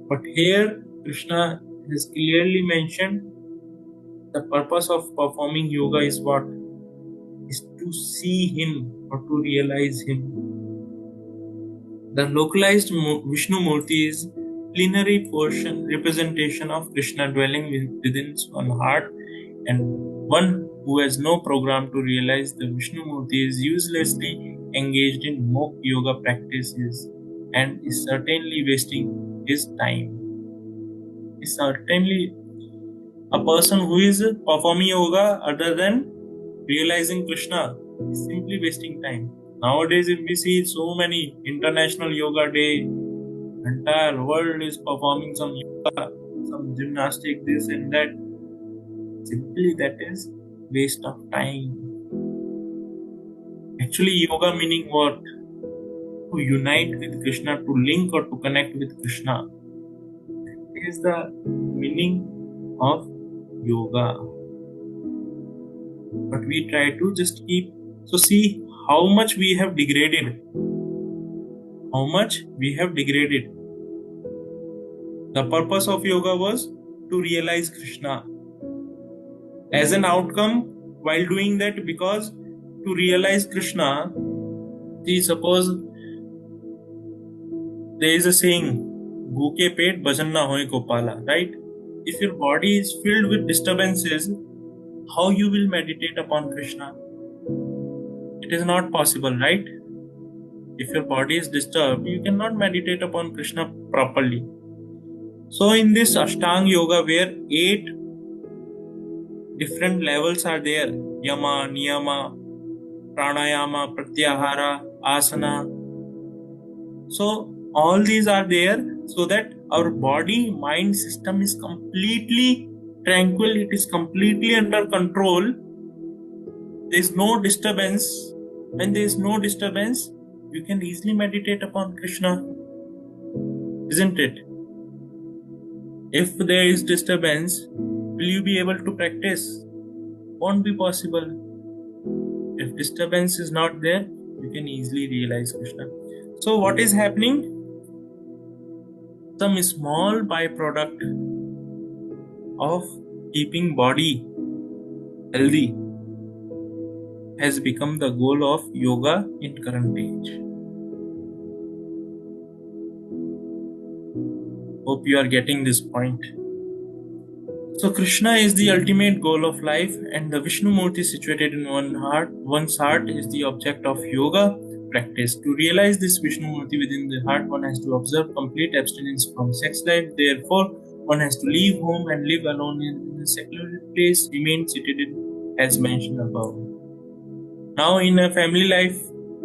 But here Krishna has clearly mentioned the purpose of performing yoga is what? Is to see him or to realize him. The localized Vishnu Murti is plenary portion representation of Krishna dwelling within one's heart, and one who has no program to realize the Vishnu Murti is uselessly engaged in mock yoga practices and is certainly wasting his time. Is certainly a person who is performing yoga other than realizing Krishna is simply wasting time. Nowadays, if we see so many international yoga day, entire world is performing some yoga, some gymnastic, this and that. Simply that is waste of time. Actually, yoga meaning what? To unite with Krishna, to link or to connect with Krishna. That is the meaning of yoga. But we try to just keep. So see how much we have degraded. How much we have degraded. The purpose of yoga was to realize Krishna. As an outcome, while doing that, because to realize Krishna, see, suppose there is a saying, "Bhuke pet bhajan na hoye gopala," right? If your body is filled with disturbances, how you will meditate upon Krishna? It is not possible, right? If your body is disturbed, you cannot meditate upon Krishna properly. So in this Ashtanga Yoga, where 8 different levels are there: Yama, Niyama, Pranayama, Pratyahara, Asana. So all these are there so that our body mind system is completely tranquil, it is completely under control. There is no disturbance. When there is no disturbance, you can easily meditate upon Krishna, isn't it? If there is disturbance, will you be able to practice? Won't be possible. If disturbance is not there, you can easily realize Krishna. So what is happening? Some small byproduct of keeping body healthy has become the goal of yoga in current age. Hope you are getting this point. So Krishna is the ultimate goal of life, and the Vishnu Murti situated in one's heart is the object of yoga practice. To realize this Vishnu Murti within the heart, one has to observe complete abstinence from sex life. Therefore, one has to leave home and live alone in a secular place, remain seated in, as mentioned above. Now, in a family life,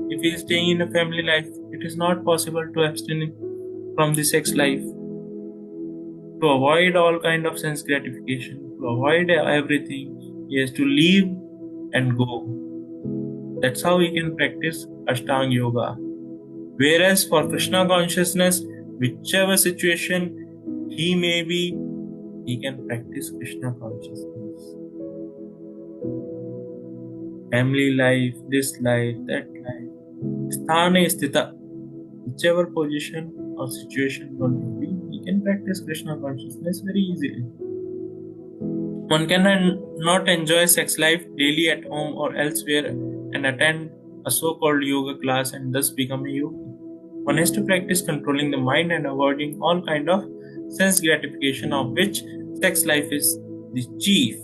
if he is staying in a family life, it is not possible to abstain from the sex life. To avoid all kind of sense gratification, to avoid everything, he has to leave and go. That's how he can practice Ashtanga Yoga. Whereas for Krishna consciousness, whichever situation he may be, he can practice Krishna consciousness. Family life, this life, that life. Sthane sthita. Whichever position or situation one will be, he can practice Krishna consciousness very easily. One can not enjoy sex life daily at home or elsewhere and attend a so-called yoga class and thus become a yogi. One has to practice controlling the mind and avoiding all kind of sense gratification, of which sex life is the chief.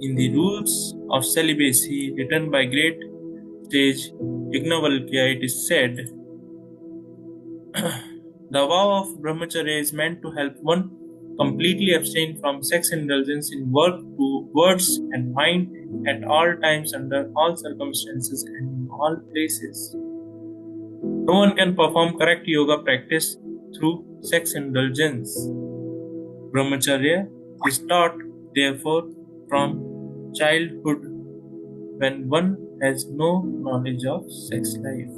In the Rules of Celibacy, written by great sage Yajnavalkya, it is said, the vow of brahmacharya is meant to help one completely abstain from sex indulgence in words and mind at all times, under all circumstances, and in all places. No one can perform correct yoga practice through sex indulgence. Brahmacharya is taught, therefore, from childhood, when one has no knowledge of sex life.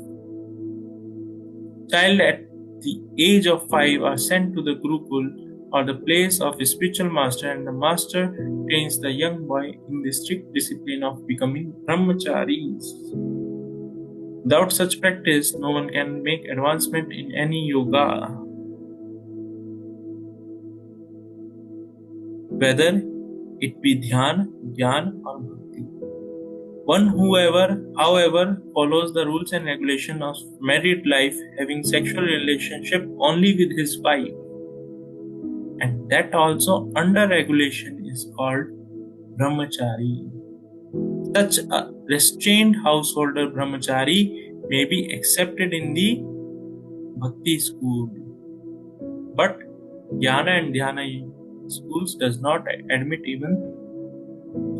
Child at the age of 5 are sent to the Gurukul, or the place of a spiritual master, and the master trains the young boy in the strict discipline of becoming brahmacharis. Without such practice, no one can make advancement in any yoga. Whether it be dhyana, jnana, or bhakti. One however, follows the rules and regulations of married life, having sexual relationship only with his wife, and that also under regulation, is called brahmachari. Such a restrained householder brahmachari may be accepted in the bhakti school, but jnana and dhyana schools does not admit even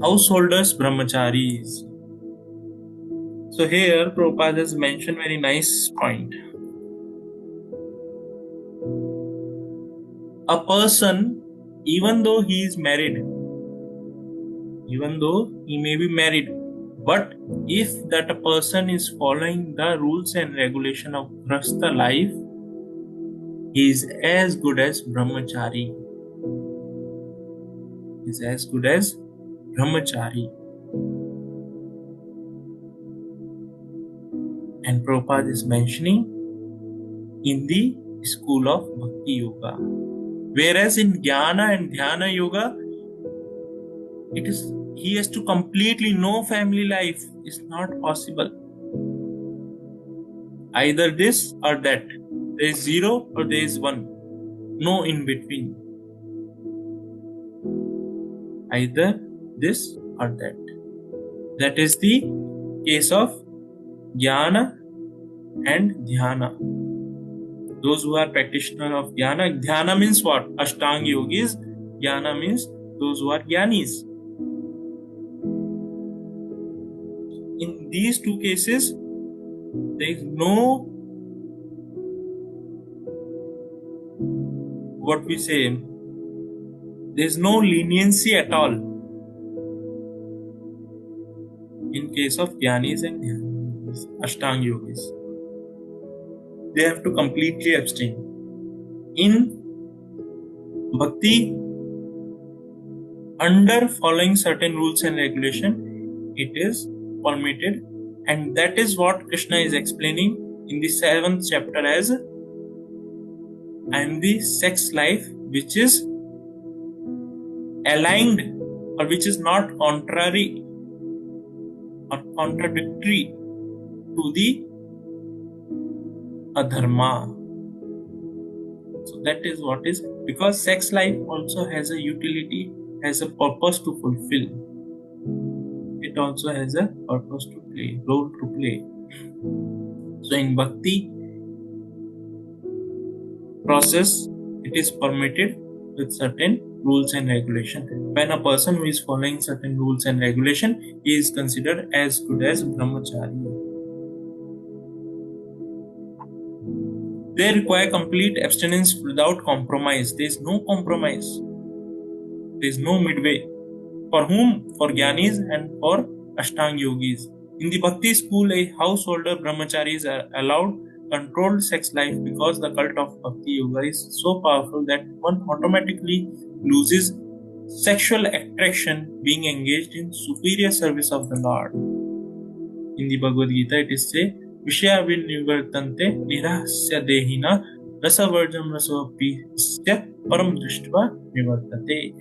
householders brahmacharis. So here Prabhupada has mentioned very nice point. A person, even though he is married, even though he may be married, but if that a person is following the rules and regulation of grahastha life, he is as good as brahmachari. He is as good as brahmachari. And Prabhupada is mentioning in the school of Bhakti Yoga. Whereas in Jnana and Dhyana Yoga, he has to completely know family life. Is not possible. Either this or that. There is 0 or there is 1. No in between. Either this or that. That is the case of Jnana and Dhyana. Those who are practitioner of jnana. Dhyana means what? Ashtanga yogis. Jnana means those who are jnanis. In these two cases, there is no, what we say, there is no leniency at all in case of jnanis and dhyanis, Ashtanga yogis. They have to completely abstain. In bhakti, under following certain rules and regulation, it is permitted, and that is what Krishna is explaining in the 7th chapter as and the sex life which is aligned or which is not contrary or contradictory to the adharma. So that is what is, because sex life also has a utility, has a purpose to fulfill. It also has a purpose to play, role to play. So in bhakti process, it is permitted with certain rules and regulation. When a person who is following certain rules and regulation, he is considered as good as brahmachari. They require complete abstinence without compromise. There is no compromise. There is no midway. For whom? For jnanis and for Ashtanga yogis. In the bhakti school, a householder brahmachari is allowed controlled sex life because the cult of bhakti yoga is so powerful that one automatically loses sexual attraction being engaged in superior service of the Lord. In the Bhagavad Gita, it is say, Vishaya vinivartante nirahasya dehina rasavarjam rasopisya param drishtva nivartate.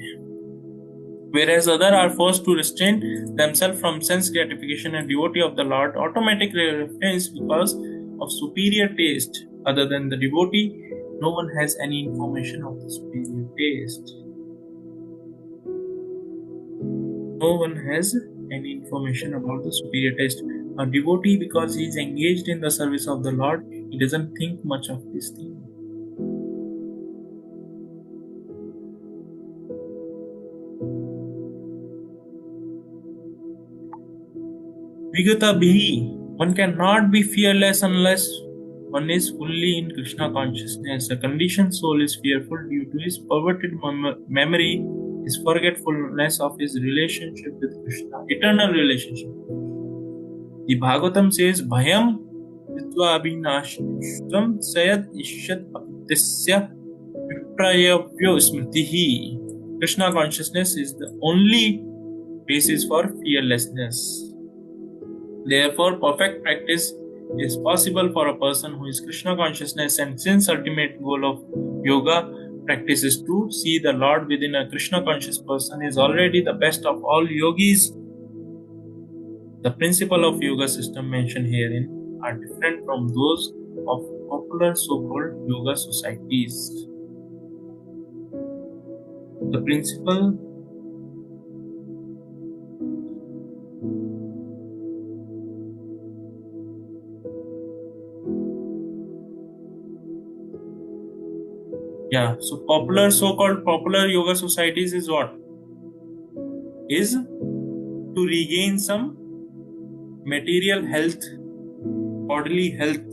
Whereas others are forced to restrain themselves from sense gratification and devotee of the Lord automatically refrains because of superior taste. Other than the devotee, no one has any information of the superior taste. No one has any information about the superior taste. A devotee, because he is engaged in the service of the Lord, he doesn't think much of this thing. Vigata Bhi, one cannot be fearless unless one is fully in Krishna consciousness. A conditioned soul is fearful due to his perverted memory, his forgetfulness of his relationship with Krishna, eternal relationship. The Bhagavatam says, Bhayam Vitva Abhinashtam Sayad Ishyat Aptisya Viprayavyo Smritihi. Krishna consciousness is the only basis for fearlessness. Therefore, perfect practice is possible for a person who is Krishna consciousness, and since ultimate goal of yoga practice is to see the Lord within a Krishna conscious person is already the best of all yogis. The principle of yoga system mentioned herein are different from those of popular so-called yoga societies. The principle so popular so-called popular yoga societies is what? Is to regain some material health, bodily health.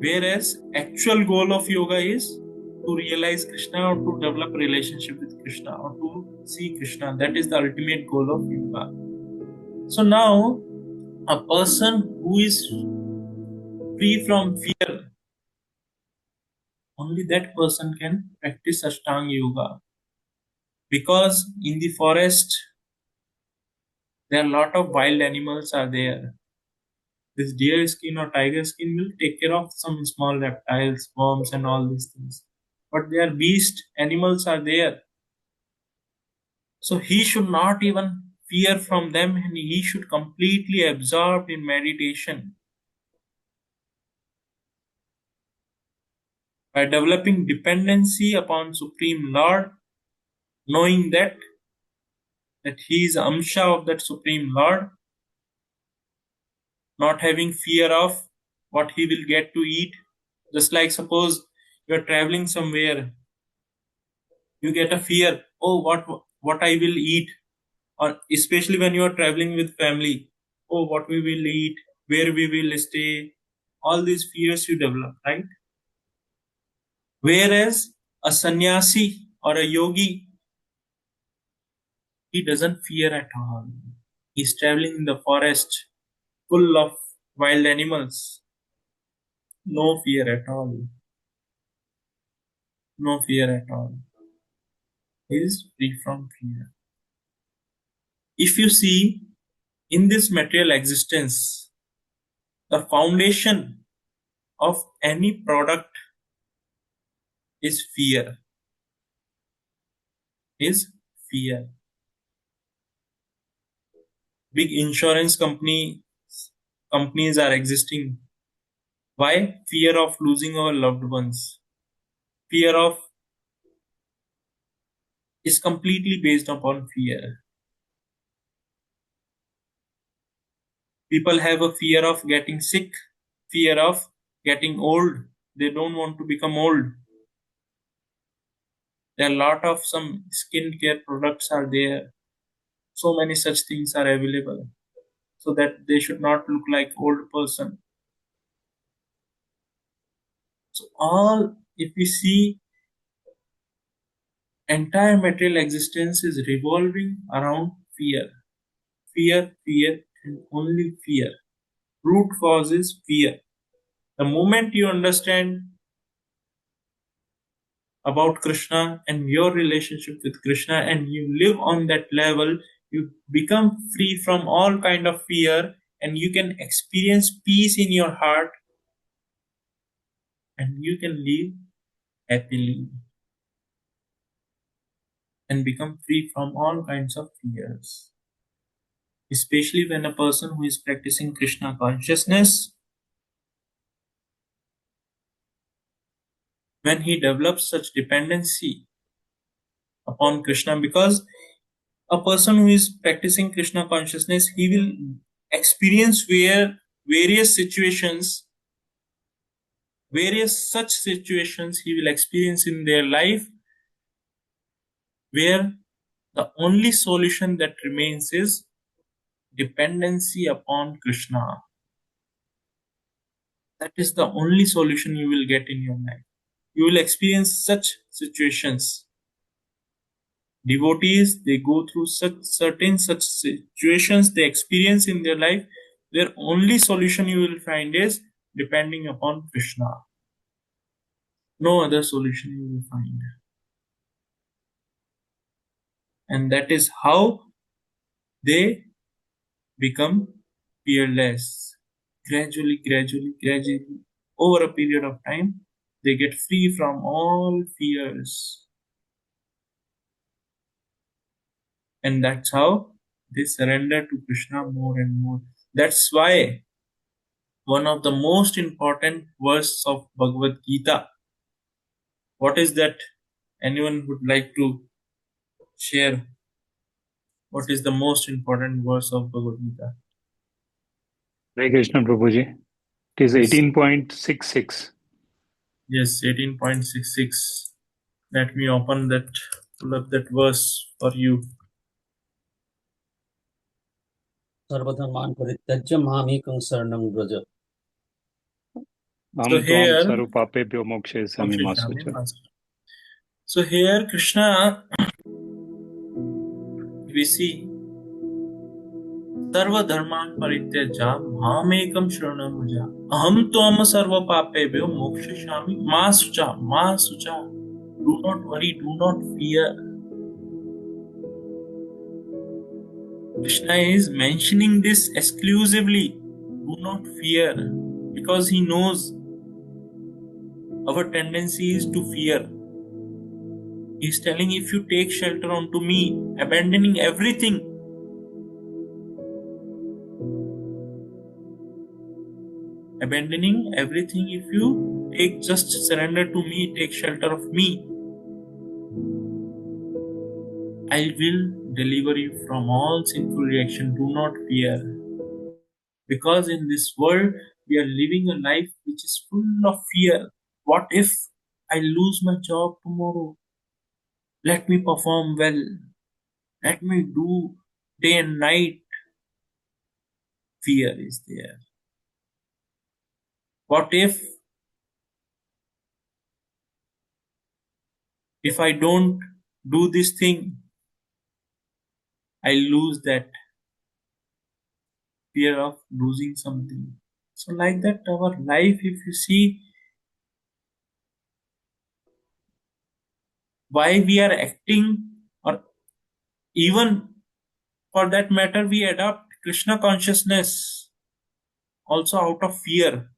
Whereas actual goal of yoga is to realize Krishna or to develop relationship with Krishna or to see Krishna. That is the ultimate goal of yoga. So now a person who is free from fear, only that person can practice Ashtanga yoga. Because in the forest, there are a lot of wild animals are there. This deer skin or tiger skin will take care of some small reptiles, worms and all these things. But there are beast, animals are there. So he should not even fear from them, and he should completely absorb in meditation. By developing dependency upon Supreme Lord, knowing that he is Amsha of that Supreme Lord, not having fear of what he will get to eat. Just like suppose you are traveling somewhere, you get a fear, oh, what I will eat, or especially when you are traveling with family, oh, what we will eat, where we will stay, all these fears you develop, right? Whereas a sannyasi or a yogi, he doesn't fear at all. He's traveling in the forest full of wild animals. No fear at all. No fear at all. He is free from fear. If you see, in this material existence, the foundation of any product is fear. Is fear. Big insurance companies are existing. Why? Fear of losing our loved ones. Fear of is completely based upon fear. People have a fear of getting sick, fear of getting old. They don't want to become old. There are a lot of some skincare products are there. So many such things are available, so that they should not look like old person. So all, if we see, entire material existence is revolving around fear. Fear, fear, and only fear. Root cause is fear. The moment you understand about Krishna and your relationship with Krishna and you live on that level, you become free from all kind of fear and you can experience peace in your heart and you can live happily and become free from all kinds of fears. Especially when a person who is practicing Krishna consciousness, when he develops such dependency upon Krishna, because a person who is practicing Krishna consciousness, he will experience where various such situations he will experience in their life, where the only solution that remains is dependency upon Krishna. That is the only solution you will get in your life. You will experience such situations. Devotees, they go through such situations they experience in their life. Their only solution you will find is depending upon Krishna. No other solution you will find. And that is how they become fearless. Gradually, over a period of time, they get free from all fears. And that's how they surrender to Krishna more and more. That's why one of the most important verses of Bhagavad Gita. What is that? Anyone would like to share? What is the most important verse of Bhagavad Gita?
Hare Krishna Prabhuji. It is
Yes,
18.66.
yes, 18.66. Let me pull up that verse for you.
सर्वधर्मान् परित्यज्य मामेकं शरणं Vraj.
So
Am tvam
here,
sarupapebhyo mokshayasami masucha.
so here Krishna, we see सर्व धर्मान् परित्यज्य मामेकं शरणं व्रज अहं त्वं सर्व पापेभ्यो मोक्षयिष्यामि मा शुचा. Do not worry, do not fear. Krishna is mentioning this exclusively. Do not fear, because he knows our tendency is to fear. He is telling, if you take shelter unto me, abandoning everything, if you just surrender to me, take shelter of me, I will deliver you from all sinful reaction. Do not fear. Because in this world, we are living a life which is full of fear. What if I lose my job tomorrow? Let me perform well. Let me do day and night. Fear is there. What if I don't do this thing, I lose that fear of losing something. So like that, our life, if you see why we are acting, or even for that matter, we adopt Krishna consciousness also out of fear.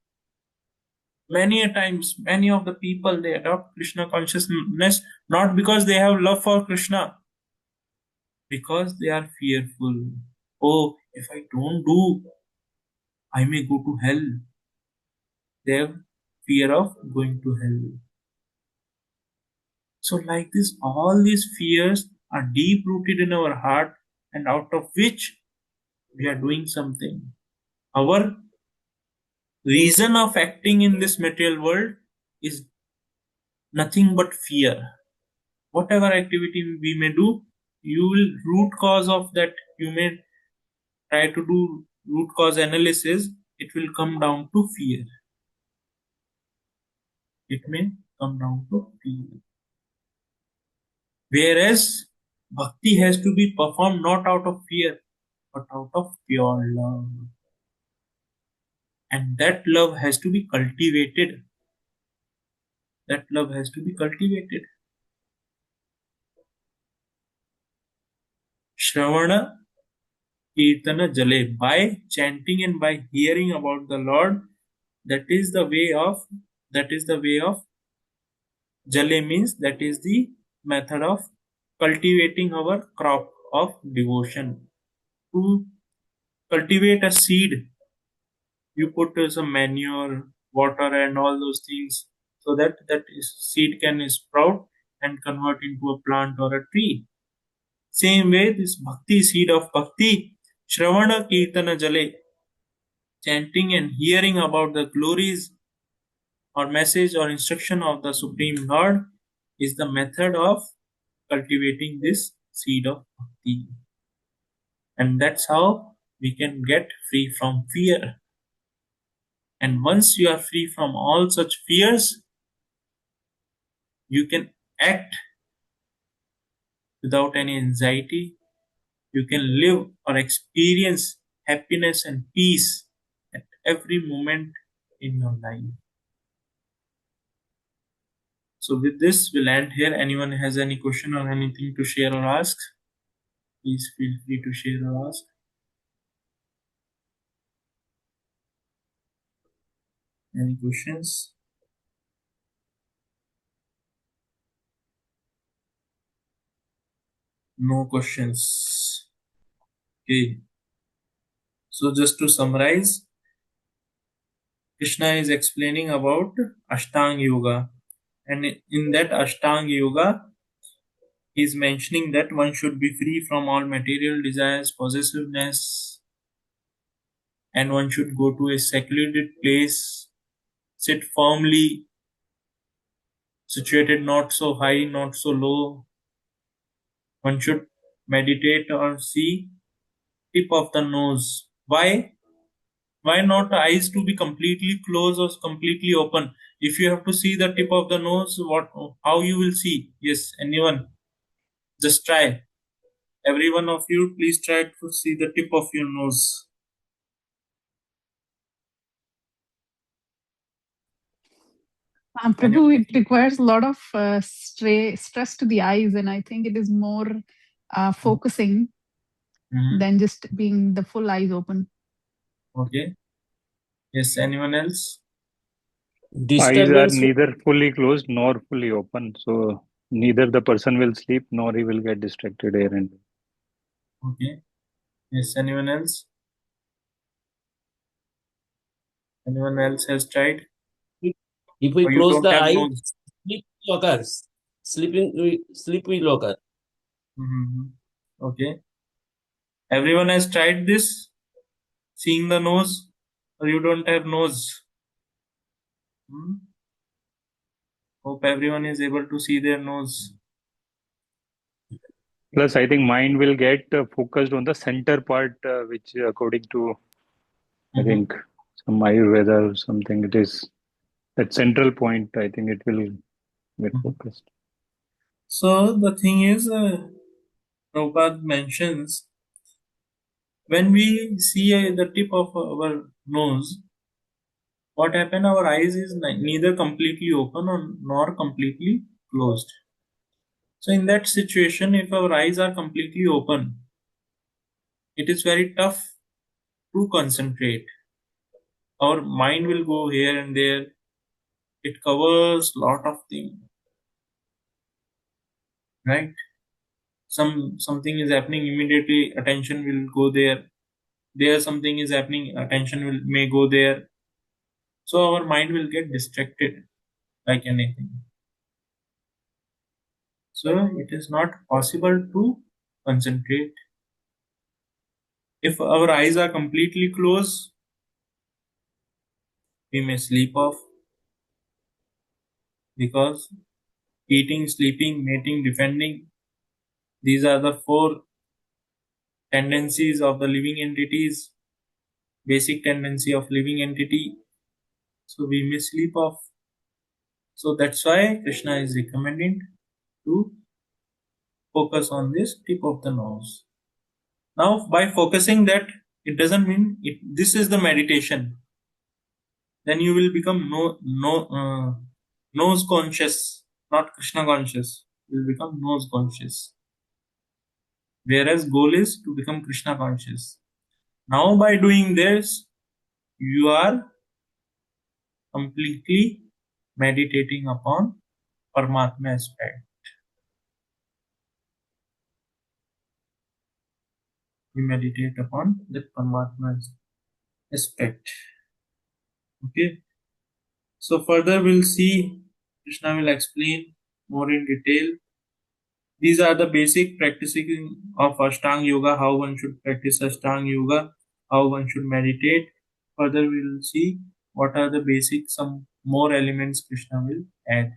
Many a times, many of the people, they adopt Krishna consciousness not because they have love for Krishna, because they are fearful. Oh, if I don't do, I may go to hell. They have fear of going to hell. So, like this, all these fears are deep rooted in our heart, and out of which we are doing something. Our reason of acting in this material world is nothing but fear. Whatever activity we may do, you will root cause of that, you may try to do root cause analysis, it will come down to fear. It may come down to fear. Whereas bhakti has to be performed not out of fear, but out of pure love. And that love has to be cultivated. That love has to be cultivated. Shravana Kirtana Jale. By chanting and by hearing about the Lord, that is the way of Jale means that is the method of cultivating our crop of devotion. To cultivate a seed, you put some manure, water, and all those things so that seed can sprout and convert into a plant or a tree. Same way, this bhakti, seed of bhakti, Shravana Kirtana Jale, chanting and hearing about the glories or message or instruction of the Supreme Lord, is the method of cultivating this seed of bhakti. And that's how we can get free from fear. And once you are free from all such fears, you can act without any anxiety. You can live or experience happiness and peace at every moment in your life. So with this, we'll end here. Anyone has any question or anything to share or ask, please feel free to share or ask. Any questions? No questions. Okay. So just to summarize, Krishna is explaining about Ashtanga Yoga. And in that Ashtanga Yoga, he is mentioning that one should be free from all material desires, possessiveness, and one should go to a secluded place, sit firmly, situated not so high, not so low. One should meditate or see tip of the nose. Why? Why not eyes to be completely closed or completely open? If you have to see the tip of the nose, how you will see? Yes, anyone? Just try. Every one of you, please try to see the tip of your nose.
Prabhu, it requires a lot of stress to the eyes, and I think it is more focusing than just being the full eyes open.
Okay. Yes, anyone else?
Eyes are
Disturbance.
neither fully closed nor fully open, so neither the person will sleep nor he will get distracted here and there.
Okay. Yes, anyone else? Anyone else has tried?
If we
Or you
close
don't
the
have
eye,
nose?
sleep will occur. Sleep will occur.
Okay. Everyone has tried this? seeing the nose, or you don't have nose? Hope everyone is able to see their nose.
Plus, I think mind will get focused on the center part, which according to, I think, some Ayurveda or something, it is that central point. I think it will get focused.
So the thing is, Prabhupada mentions, when we see the tip of our nose, what happen? Our eyes is neither completely open or nor completely closed. So in that situation, if our eyes are completely open, it is very tough to concentrate. Our mind will go here and there. It covers lot of things, right? Something is happening, immediately attention will go there. There something is happening, attention may go there. So our mind will get distracted like anything. So it is not possible to concentrate. If our eyes are completely closed, we may sleep off, because eating, sleeping, mating, defending, these are the 4 tendencies of the living entities, basic tendency of living entity. So we may sleep off. So that's why Krishna is recommending to focus on this tip of the nose. Now, by focusing that, it doesn't mean this is the meditation. Then you will become nose conscious, not Krishna conscious. You will become nose conscious. Whereas goal is to become Krishna conscious. Now, by doing this, you are completely meditating upon Paramatma aspect. We meditate upon the Paramatma aspect. Okay. So further we'll see, Krishna will explain more in detail. These are the basic practicing of Ashtanga Yoga, how one should practice Ashtanga Yoga, how one should meditate. Further we'll see what are the basic, some more elements Krishna will add.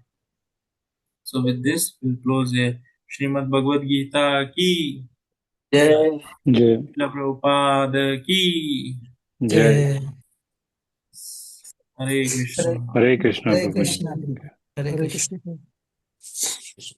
So with this, we'll close here. Srimad Bhagavad Gita ki,
Jai.
Jai.
Srila Prabhupada ki,
Jai.
Hare Krishna.
Hare Krishna,
Hare
Prabhuji.
Krishna. Hare
Hare
Krishna.
Krishna.